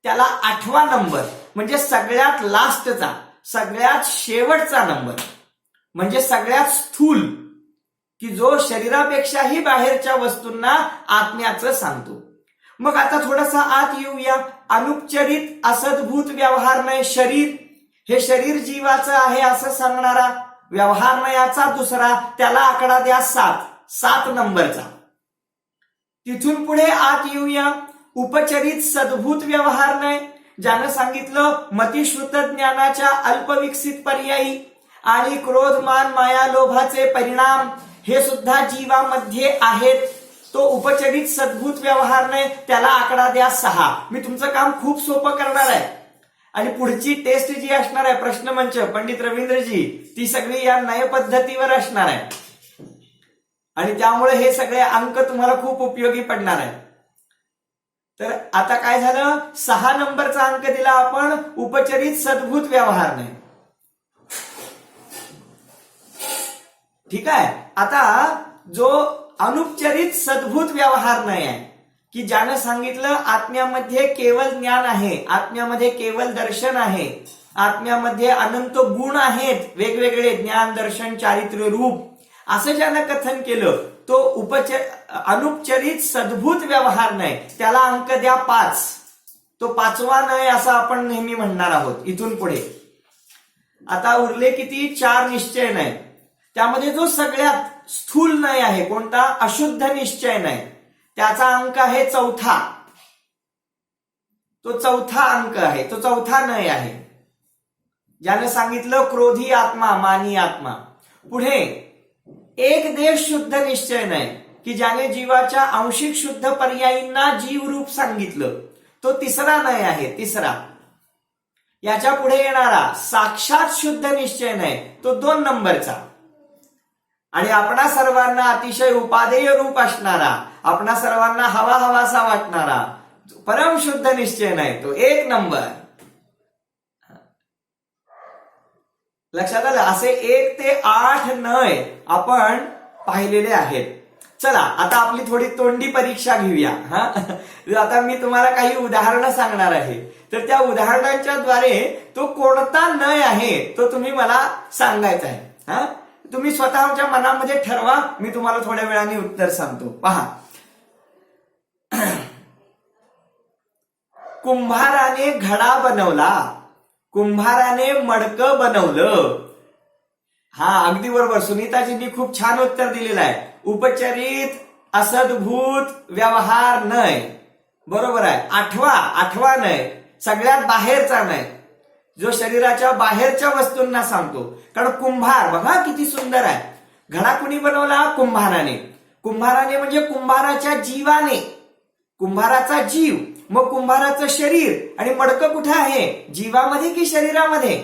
त्याला 8वा नंबर म्हणजे सगळ्यात लास्टचा, सगळ्यात शेवटचा नंबर, म्हणजे सगळ्यात स्थूल, की जो शरीरापेक्षाही बाहेरच्या वस्तूंना आत्म्याचं सांगतो. मग आता थोडासा आत येऊया. अनुपचरित असद्भूत व्यवहार नय, शरीर, हे शरीर जीवाचं आहे असं सांगणारा व्यवहार नयाचा दुसरा, त्याला आकडा द्या 7 नंबरचा. तिथून पुढे आत येऊया. उपचरित सद्भूत व्यवहार नय, ज्यानं सांगितलं मतिश्रुत ज्ञानाच्या अल्पविकसित पर्यायी आणि क्रोध मान माया लोभाचे परिणाम हे सुद्धा जीवामध्ये आहेत, तो उपचरित सद्भूत व्यवहार नय, त्याला आकडा द्या 6. मी तुमचं काम खूप सोपं करणार आहे आणि पुढची टेस्ट जी असणार आहे, प्रश्नमंच पंडित रवींद्रजी, ती सगळी या नय पद्धतीवर असणार आहे आणि त्यामुळे हे सगळे अंक तुम्हाला खूप उपयोगी पडणार आहे. तर आता काय झालं, 6 नंबरचा अंक दिला आपण उपचरित सद्भूत व्यवहार नय. ठीक आहे. आता जो अनुपचरित सद्भूत व्यवहार नय आहे, की ज्यानं सांगितलं आत्म्यामध्ये केवळ ज्ञान आहे, आत्म्यामध्ये केवळ दर्शन आहे, आत्म्यामध्ये अनंत गुण आहेत, वेगवेगळे ज्ञान दर्शन चारित्र्य रूप, असं ज्यानं कथन केलं, तो अनुपचरित सद्भूत व्यवहार नय, त्याला अंक द्या 5. तो 5वा नय असं आपण नेहमी म्हणणार आहोत इथून पुढे. आता उरले किती, 4 निश्चय नय. त्यामध्ये जो सगळ्यात स्थूल नय आहे कोणता, अशुद्ध निश्चय नय, त्याचा अंक आहे 4. तो 4था अंक आहे, तो 4था नय आहे, ज्याने सांगितलं क्रोधी आत्मा, मानी आत्मा. पुढे एक देश शुद्ध निश्चय नय, की ज्याने जीवाच्या आंशिक शुद्ध पर्यायींना जीव रूप सांगितलं, तो 3रा नय आहे, 3रा. याच्या पुढे येणारा साक्षात शुद्ध निश्चय नय, तो 2 नंबरचा. आणि आपणा सर्वांना अतिशय उपादेय रूप असणारा, आपणा सर्वांना हवा हवासा वाटणारा परम शुद्ध निश्चय नाही, तो 1 नंबर. लक्षात आलं. असे 1 ते 8 नय आपण पाहिलेले आहेत. चला आता आपली थोडी तोंडी परीक्षा घेऊया. आता मी तुम्हाला काही उदाहरणं सांगणार आहे, तर त्या उदाहरणांच्या द्वारे तो कोणता नय आहे तो तुम्ही मला सांगायचा आहे. तुम्ही स्वतःच्या मनामध्ये ठरवा, मी तुम्हाला थोड्या वेळाने उत्तर सांगतो. पहा, कुंभाराने घडा बनवला, कुंभाराने मडकं बनवलं. अगदी बरोबर, सुनीताजींनी खूप छान उत्तर दिलेलं आहे. उपचरित असद्भूत व्यवहार नय, बरोबर आहे. 8वा नय, सगळ्यात बाहेरचा नय, जो शरीराच्या बाहेरच्या वस्तूंना सांगतो. कारण कुंभार बघा किती सुंदर आहे. घडा कुणी बनवला, कुंभाराने. कुंभाराने म्हणजे कुंभाराच्या जीवाने, कुंभाराचा जीव, मग कुंभाराचं शरीर. आणि मडकं कुठे आहे, जीवामध्ये की शरीरामध्ये?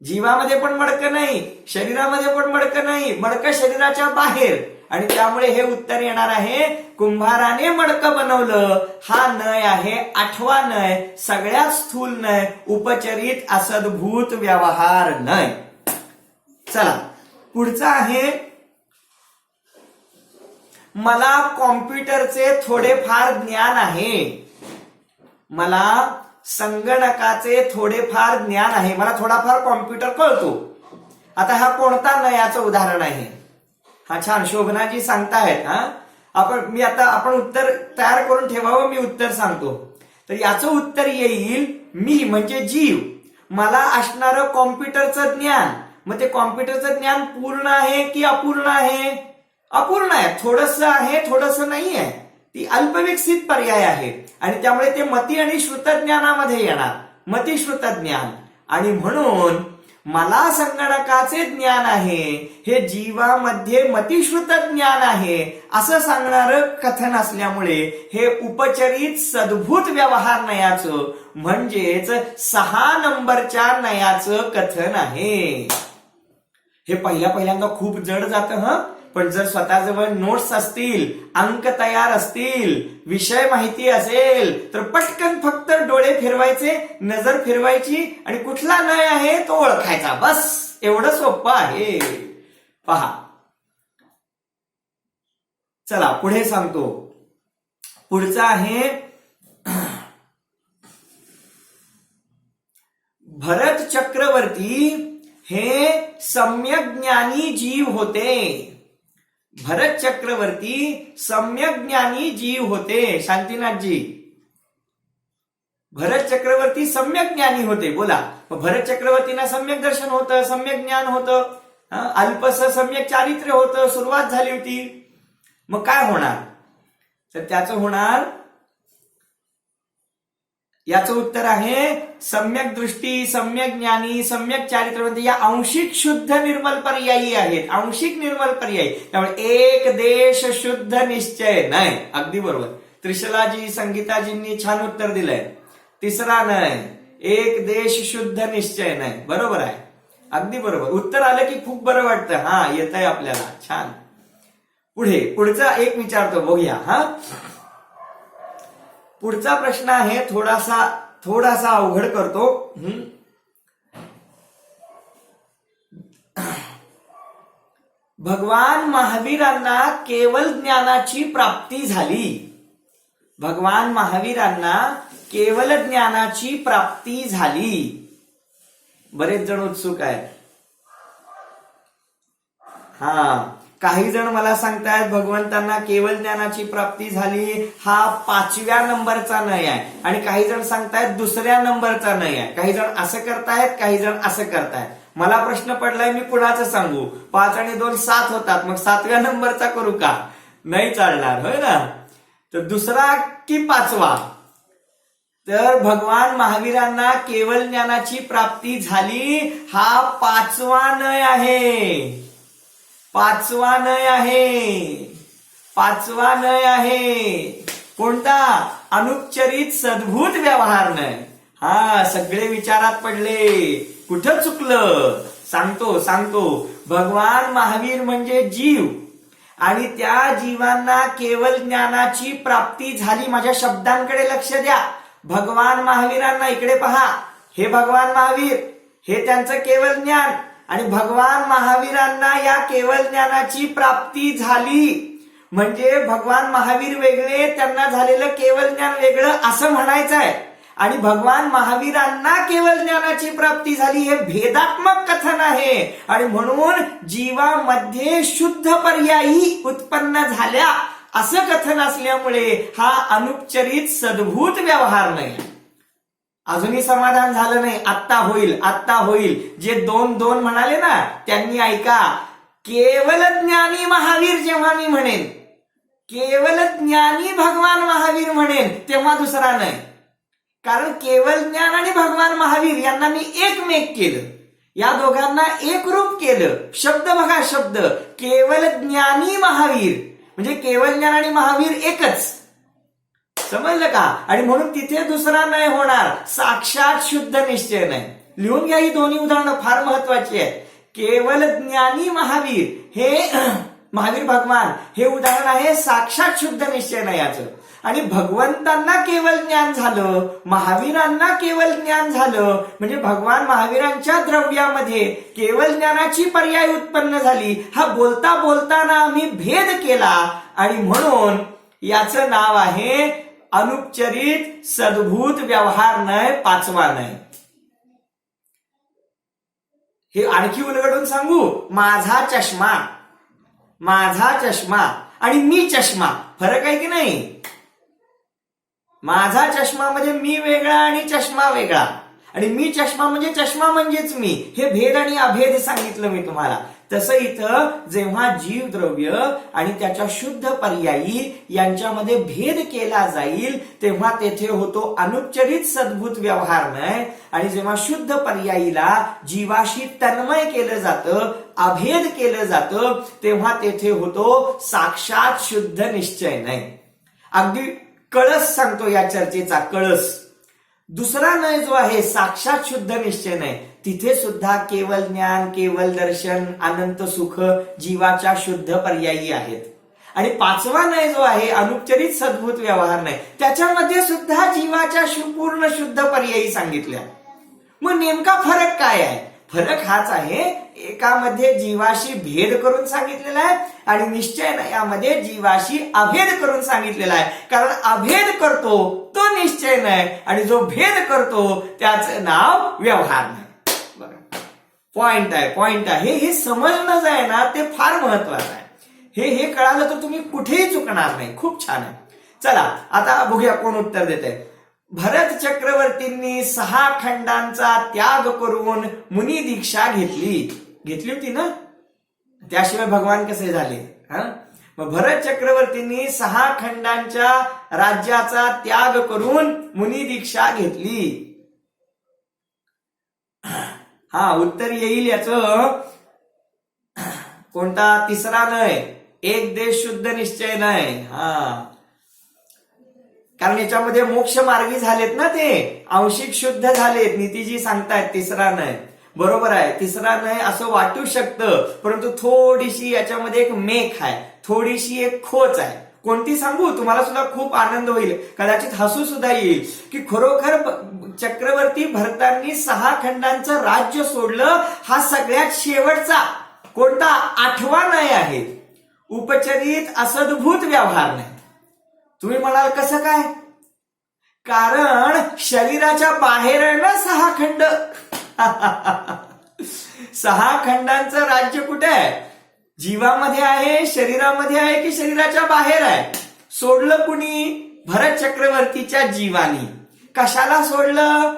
जीवामध्ये पण मडकं नाही, शरीरामध्ये पण मडकं नाही, मडकं शरीराच्या बाहेर. आणि त्यामुळे हे उत्तर येणार आहे कुंभाराने मडकं बनवलं. हा नय आहे 8वा नय, सगळ्यात स्थूल नय, उपचरित असद्भूत व्यवहार नय. चला पुढचा आहे मला कॉम्प्युटरचे थोडेफार ज्ञान आहे, मला संगणकाचे थोडेफार ज्ञान आहे, मला थोडाफार कॉम्प्युटर कळतो. आता हा कोणता नयाचं उदाहरण आहे? हा छान शोभनाजी सांगतायत. आपण उत्तर तयार करून ठेवावं, मी उत्तर सांगतो. तर याचं उत्तर येईल मी म्हणजे जीव, मला असणारं कॉम्प्युटरचं ज्ञान. मग ते कॉम्प्युटरचं ज्ञान पूर्ण आहे की अपूर्ण आहे? अपूर्ण आहे, थोडंसं आहे, थोडंसं नाही आहे. ती अल्पविकसित पर्याय आहे आणि त्यामुळे ते मती आणि श्रुतज्ञानामध्ये येणार, मती श्रुतज्ञान. आणि म्हणून मला संगणकाचे ज्ञान आहे हे जीवामध्ये मतिश्रुत ज्ञान आहे असं सांगणारं कथन असल्यामुळे हे उपचरित सद्भूत व्यवहार नयाचं म्हणजेच 6 नंबरच्या नयाचं कथन आहे. हे पहिल्यांदा खूप जड जातं पण जर स्वतःजवळ नोट्स असतील, अंक तयार असतील, विषय माहिती असेल तर पटकन फक्त डोळे फिरवायचे, नजर फिरवायची आणि कुठला नय आहे तो ओळखायचा, बस एवढं सोपं आहे. पहा, चला पुढे सांगतो. पुढचा आहे भरत चक्रवर्ती हे सम्यक ज्ञानी जीव होते. भरत चक्रवर्ती सम्यक ज्ञानी जीव होते. शांतीनाथजी, भरत चक्रवर्ती सम्यक ज्ञानी होते. बोला, भरत चक्रवर्तींना सम्यक दर्शन होतं, सम्यक ज्ञान होतं, अल्पस सम्यक चारित्र्य होतं, सुरुवात झाली होती. मग काय होणार? तर त्याचं होणार, याचं उत्तर आहे सम्यक दृष्टी, सम्यक ज्ञानी, सम्यक चारित्र्य. म्हणजे या आंशिक शुद्ध निर्मल पर्यायी आहेत, आंशिक निर्मल पर्यायी. त्यामुळे एक देश शुद्ध निश्चय नाही. अगदी बरोबर, त्रिशलाजी, संगीताजींनी छान उत्तर दिलंय. तिसरा नाही, एक देश शुद्ध निश्चय नाही. बरोबर आहे, अगदी बरोबर. उत्तर आलं की खूप बरं वाटतं. हा, येत आहे आपल्याला, छान. पुढचा एक विचारतो, बघूया. पुढचा प्रश्न आहे थोडासा अवघड करतो. भगवान महावीरांना केवल ज्ञानाची प्राप्ती झाली. भगवान महावीरांना केवल ज्ञानाची प्राप्ती झाली. बरेच जण उत्सुक आहेत. काही जण मला सांगतायत भगवंतांना केवल ज्ञानाची प्राप्ती झाली हा 5व्या नंबरचा नय आहे, आणि काही जण सांगतायत 2ऱ्या नंबरचा नय आहे. काही जण असं करतायत, काही जण असं करतायत. मला प्रश्न पडलाय, मी कुणाचं सांगू? 5 आणि 2 7 होतात, मग 7व्या नंबरचा करू का? नाही चालणार, होय ना? तर 2रा की 5वा? तर भगवान महावीरांना केवल ज्ञानाची प्राप्ती झाली हा 5वा नय आहे. 5वा नय आहे. 5वा नय आहे. कोणता? अनुपचरित सद्भूत व्यवहार नय. सगळे विचारात पडले. कुठं चुकलं? सांगतो. भगवान महावीर म्हणजे जीव, आणि त्या जीवांना केवल ज्ञानाची प्राप्ती झाली. माझ्या शब्दांकडे लक्ष द्या. भगवान महावीरांना, इकडे पहा, हे भगवान महावीर, हे त्यांचं केवल ज्ञान, आणि भगवान महावीरांना या केवल ज्ञानाची प्राप्ती झाली. म्हणजे भगवान महावीर वेगळे, त्यांना झालेलं केवल ज्ञान वेगळं असं म्हणायचं आहे. आणि भगवान महावीरांना केवल ज्ञानाची प्राप्ती झाली हे भेदात्मक कथन आहे. आणि म्हणून जीवामध्ये शुद्ध पर्यायी उत्पन्न झाल्या असं कथन असल्यामुळे हा अनुपचरित सद्भूत व्यवहार नाही. अजूनही समाधान झालं नाही. आत्ता होईल. जे 2 म्हणाले ना, त्यांनी ऐका. केवल ज्ञानी महावीर जेव्हा मी म्हणेन, केवल ज्ञानी भगवान महावीर म्हणेन, तेव्हा 2रा नाही. कारण केवल ज्ञान आणि भगवान महावीर यांना मी एकमेक केलं, या दोघांना एक रूप केलं. शब्द बघा, शब्द केवल ज्ञानी महावीर म्हणजे केवल ज्ञान आणि महावीर एकच. समजलं का? आणि म्हणून तिथे 2रा नाही होणार. साक्षात शुद्ध निश्चय नाही. लिहून घ्या, ही दोन्ही उदाहरणं फार महत्वाची आहेत. केवल ज्ञानी महावीर हे महावीर भगवान हे उदाहरण आहे साक्षात शुद्ध निश्चय नयाचं. आणि भगवंतांना केवळ ज्ञान झालं, महावीरांना केवळ ज्ञान झालं, म्हणजे भगवान महावीरांच्या द्रव्यामध्ये केवळ ज्ञानाची पर्याय उत्पन्न झाली. हा बोलता बोलताना आम्ही भेद केला आणि म्हणून याचं नाव आहे अनुपचरित सद्भूत व्यवहार नय, पाचवा नय. हे आणखी उलगडून सांगू, माझा चष्मा, माझा चष्मा आणि मी चष्मा, फरक आहे की नाही? माझा चष्मा म्हणजे मी वेगळा आणि चष्मा वेगळा, आणि मी चष्मा म्हणजे चष्मा म्हणजेच मी. हे भेद आणि अभेद सांगितलं मी तुम्हाला. तसं इथं जेव्हा जीव द्रव्य आणि त्याच्या शुद्ध पर्यायी यांच्यामध्ये भेद केला जाईल तेव्हा तेथे होतो अनुपचरित सद्भूत व्यवहार नय, आणि जेव्हा शुद्ध पर्यायीला जीवाशी तन्मय केलं जातं, अभेद केलं जातं, तेव्हा तेथे होतो साक्षात शुद्ध निश्चय नय. अगदी कळस सांगतो या चर्चेचा, कळस. दुसरा नय जो आहे साक्षात शुद्ध निश्चय नय, तिथे सुद्धा केवळ ज्ञान, केवळ दर्शन, अनंत सुख जीवाच्या शुद्ध पर्यायी आहेत. आणि पाचवा नय जो आहे अनुपचरित सद्भूत व्यवहार नय, त्याच्यामध्ये सुद्धा जीवाच्या पूर्ण शुद्ध पर्यायी सांगितल्या. मग नेमका फरक काय आहे? फरक हाच आहे, एकामध्ये जीवाशी भेद करून सांगितलेला आहे आणि निश्चय यामध्ये जीवाशी अभेद करून सांगितलेला आहे. कारण अभेद करतो तो निश्चय नाही आणि जो भेद करतो त्याचं नाव व्यवहार नाही. बघा, पॉइंट आहे. हे समजणं जे आहे ना ते फार महत्वाचं आहे. हे कळालं तर तुम्ही कुठेही चुकणार नाही. खूप छान आहे. चला आता बघूया कोण उत्तर देत आहे. भरत चक्रवर्तींनी 6 खंडांचा त्याग करून मुनी दीक्षा घेतली होती ना, त्याशिवाय भगवान कसे झाले? मग भरत चक्रवर्तींनी 6 खंडांच्या राज्याचा त्याग करून मुनी दीक्षा घेतली. उत्तर येईल याचं कोणता? तिसरा नय, एक देश शुद्ध निश्चय नय. कारण याच्यामध्ये मोक्ष मार्गी झालेत ना, ते आंशिक शुद्ध झालेत. नीतीजी सांगतायत तिसरा नय. बरोबर आहे, तिसरा नय असं वाटू शकतं, परंतु थोडीशी याच्यामध्ये एक मेख आहे, थोडीशी एक खोच आहे. कोणती सांगू? तुम्हाला सुद्धा खूप आनंद होईल, कदाचित हसू सुद्धा येईल, की खरोखर चक्रवर्ती भरतांनी 6 खंडांचं राज्य सोडलं. हा सगळ्यात शेवटचा कोणता? 8वा नय आहे, उपचरित असद्भूत व्यवहार नय. तुम्ही म्हणाल कसं काय? कारण शरीराच्या बाहेर आहे ना 6 खंड. 6 खंडांचं राज्य कुठे आहे? जीवामध्ये आहे, शरीरामध्ये आहे, की शरीराच्या बाहेर आहे? सोडलं कुणी? भरत चक्रवर्तीच्या जीवानी. कशाला सोडलं?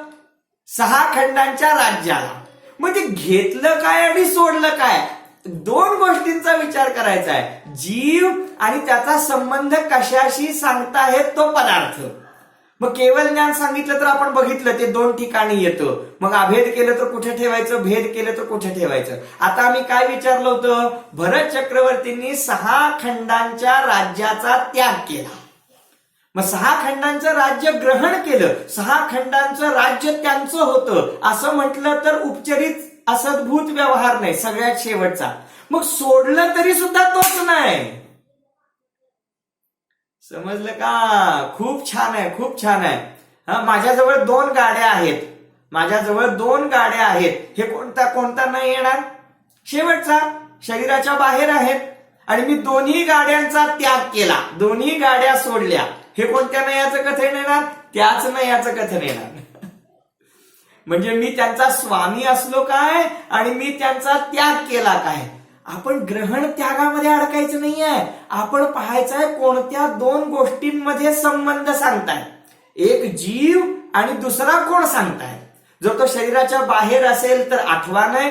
6 खंडांच्या राज्याला. मग ते घेतलं काय आणि सोडलं काय? 2 गोष्टींचा विचार करायचा आहे. जीव आणि त्याचा संबंध कशाशी सांगताहेत तो पदार्थ. मग केवळ ज्ञान सांगितलं तर आपण बघितलं ते 2 ठिकाणी येतं. मग अभेद केलं तर कुठे ठेवायचं, भेद केलं तर कुठे ठेवायचं. आता आम्ही काय विचारलं होतं? भरत चक्रवर्तींनी 6 खंडांच्या राज्याचा त्याग केला. मग 6 खंडांचं राज्य ग्रहण केलं, 6 खंडांचं राज्य त्यांचं होतं असं म्हटलं तर उपचरित असद्भूत व्यवहार नाही, सगळ्यात शेवटचा. मग सोडलं तरी सुद्धा तोच नाही. समजलं का? खूप छान आहे, खूप छान आहे. माझ्याजवळ 2 गाड्या आहेत, माझ्याजवळ 2 गाड्या आहेत. हे कोणता नाही येणार? शेवटचा, शरीराच्या बाहेर आहेत. आणि मी दोन्ही गाड्यांचा त्याग केला, दोन्ही गाड्या सोडल्या. हे कोणत्या नयाचं कथन येणार? त्याच नयाचं कथन येणार. म्हणजे मी त्यांचा स्वामी असलो काय आणि मी त्यांचा त्याग केला काय? आपण ग्रहण त्यागामध्ये अडकायचं नाहीये. आपण पाहायचंय कोणत्या 2 गोष्टींमध्ये संबंध सांगताय. एक जीव आणि दुसरा कोण सांगताय. जर तो शरीराच्या बाहेर असेल तर 8वा नय,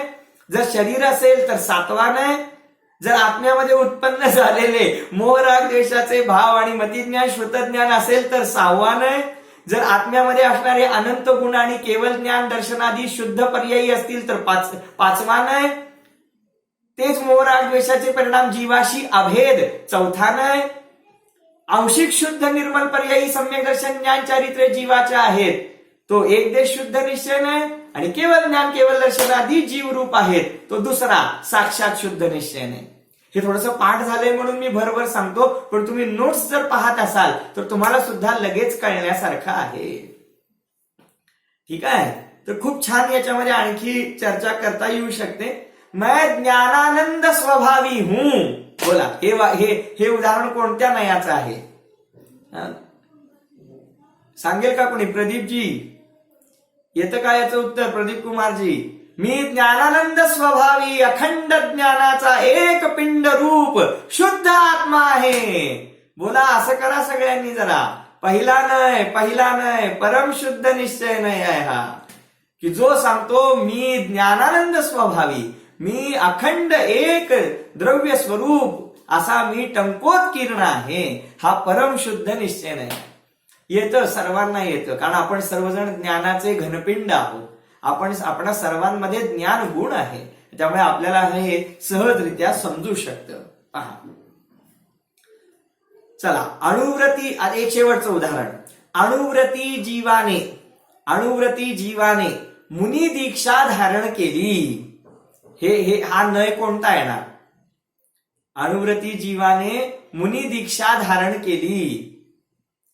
जर शरीर असेल तर 7वा नय, जर आत्म्यामध्ये उत्पन्न झालेले मोह राग द्वेषाचे भाव आणि मतिज्ञान श्रुतज्ञान असेल तर 6वा नय, जर आत्म्यामध्ये असणारे अनंत गुण आणि केवळ ज्ञान दर्शनादी शुद्ध पर्यायी असतील तर 5वा नय, तेच मोह राग द्वेषाचे परिणाम जीवाशी अभेद 4था नय, आंशिक शुद्ध निर्मल पर्यायी सम्यक दर्शन ज्ञान चारित्र्य जीवाचे आहेत तो एक देश शुद्ध निश्चय नय, आणि केवळ ज्ञान केवळ दर्शन आदी जीव रूप आहेत तो दुसरा साक्षात शुद्ध निश्चय नय. हे थोडंसं पाठ झालंय म्हणून मी भरभर सांगतो, पण तुम्ही नोट्स जर पाहत असाल तर तुम्हाला सुद्धा लगेच कळण्यासारखं आहे. ठीक आहे, तर खूप छान याच्यामध्ये आणखी चर्चा करता येऊ शकते. मैं ज्ञानानंद स्वभावी हूं. बोला, हे उदाहरण कोणत्या नयाचं आहे? सांगेल का कोणी? प्रदीपजी येतं का याचं उत्तर? प्रदीप कुमारजी, मी ज्ञानानंद स्वभावी अखंड ज्ञानाचा एक पिंड रूप शुद्ध आत्मा आहे. बोला, असं करा सगळ्यांनी जरा. पहिला नय परम शुद्ध निश्चय नाही आहे हा, की जो सांगतो मी ज्ञानानंद स्वभावी, मी अखंड एक द्रव्य स्वरूप असा मी टंकोत्कीर्ण आहे. हा परम शुद्ध निश्चय नाही. येतं, सर्वांना येतं, कारण आपण सर्वजण ज्ञानाचे घनपिंड आहोत. आपणा सर्वांमध्ये ज्ञान गुण आहे, त्यामुळे आपल्याला हे सहजरित्या समजू शकतं. पहा, चला, अणुव्रती. एक शेवटचं उदाहरण. अणुव्रती जीवाने मुनी दीक्षा धारण केली. हा नय कोणता येणार? अणुव्रती जीवाने मुनी दीक्षा धारण केली.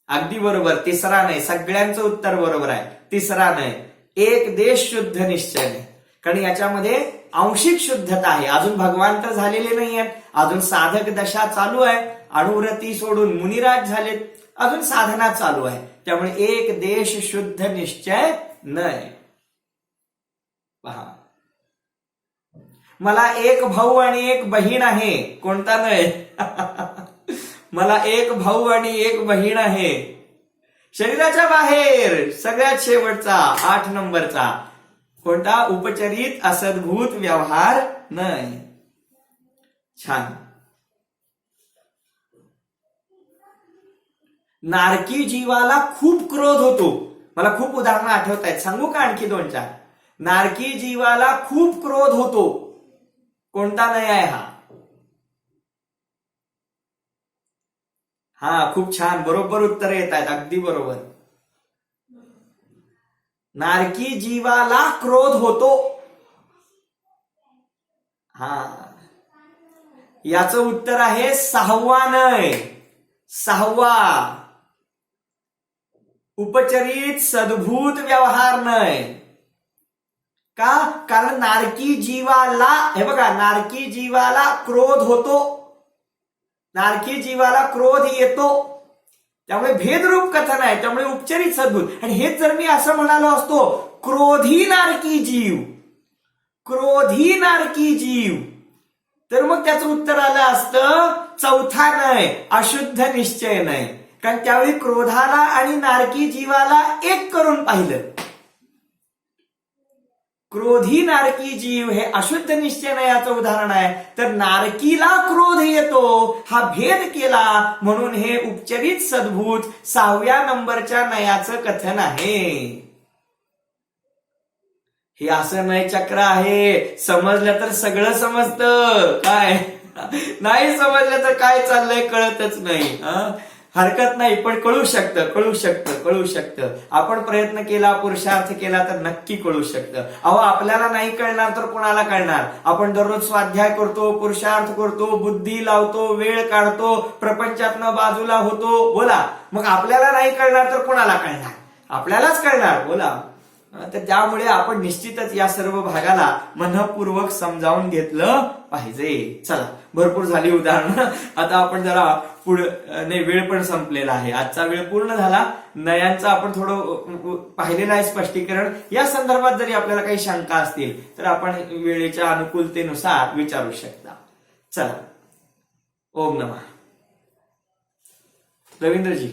अगदी बरोबर, तिसरा नाही. सगळ्यांचं उत्तर बरोबर आहे. तिसरा नाही, एक देश शुद्ध निश्चय नाही, कारण याच्यामध्ये आंशिक शुद्धता आहे. अजून भगवान तर झालेले नाही आहेत, अजून साधक दशा चालू आहे. अणुव्रती सोडून मुनिराज झालेत, अजून साधना चालू आहे. त्यामुळे एक देश शुद्ध निश्चय नाही. पहा, मला एक भाऊ आणि एक बहीण आहे. कोणता नाही? मला एक भाऊ आणि एक बहीण आहे. शरीराच्या बाहेर सगळ्यात शेवटचा 8 नंबरचा कोणता? उपचरित असद्भूत व्यवहार नाही. छान. नारकी जीवाला खूप क्रोध होतो. मला खूप उदाहरणं आठवत आहेत, सांगू का आणखी 2-4? नारकी जीवाला खूप क्रोध होतो. कोणता नाही आहे हा? हा, खूप छान, बरोबर उत्तर येत आहेत, अगदी बरोबर. नारकी जीवाला क्रोध होतो. हा, याचं उत्तर आहे 6वा नय. 6वा, उपचरित सद्भूत व्यवहार नय. का? कारण नारकी जीवाला, हे बघा, नारकी जीवाला क्रोध होतो, नारकी जीवाला क्रोध येतो, त्यामुळे भेदरूप कथन आहे. त्यामुळे उपचरित सद्भूत. आणि हेच जर मी असं म्हणालो असतो, क्रोधी नारकी जीव, तर मग त्याचं उत्तर आलं असतं 4था नय, अशुद्ध निश्चय नय. कारण त्यावेळी क्रोधाला आणि नारकी जीवाला एक करून पाहिलं. क्रोधी नारकी जीव हे अशुद्ध निश्चय नयाचं उदाहरण आहे. तर नारकीला क्रोध येतो हा भेद केला, म्हणून हे उपचरित सद्भूत 6व्या नंबरच्या नयाचं कथन आहे. हे असं नय चक्र आहे. समजलं तर सगळं समजतं, काय नाही समजलं तर काय चाललंय कळतच नाही. हरकत नाही, पण कळू शकतं. आपण प्रयत्न केला, पुरुषार्थ केला तर नक्की कळू शकतं. अहो, आपल्याला नाही कळणार तर कोणाला कळणार? आपण दररोज स्वाध्याय करतो, पुरुषार्थ करतो, बुद्धी लावतो, वेळ काढतो, प्रपंचातनं बाजूला होतो. बोला, मग आपल्याला नाही कळणार तर कोणाला कळणार? आपल्यालाच कळणार. बोला, तर त्यामुळे आपण निश्चितच या सर्व भागाला मनपूर्वक समजावून घेतलं पाहिजे. चला, भरपूर झाली उदाहरणं. आता आपण जरा पुढे, वेळ पण संपलेला आहे. आजचा वेळ पूर्ण झाला. नयांचं आपण थोडं पाहिलेलं आहे स्पष्टीकरण. या संदर्भात जरी आपल्याला काही शंका असतील तर आपण वेळेच्या अनुकूलतेनुसार विचारू शकता. चला, ओम नमः. रवींद्रजी.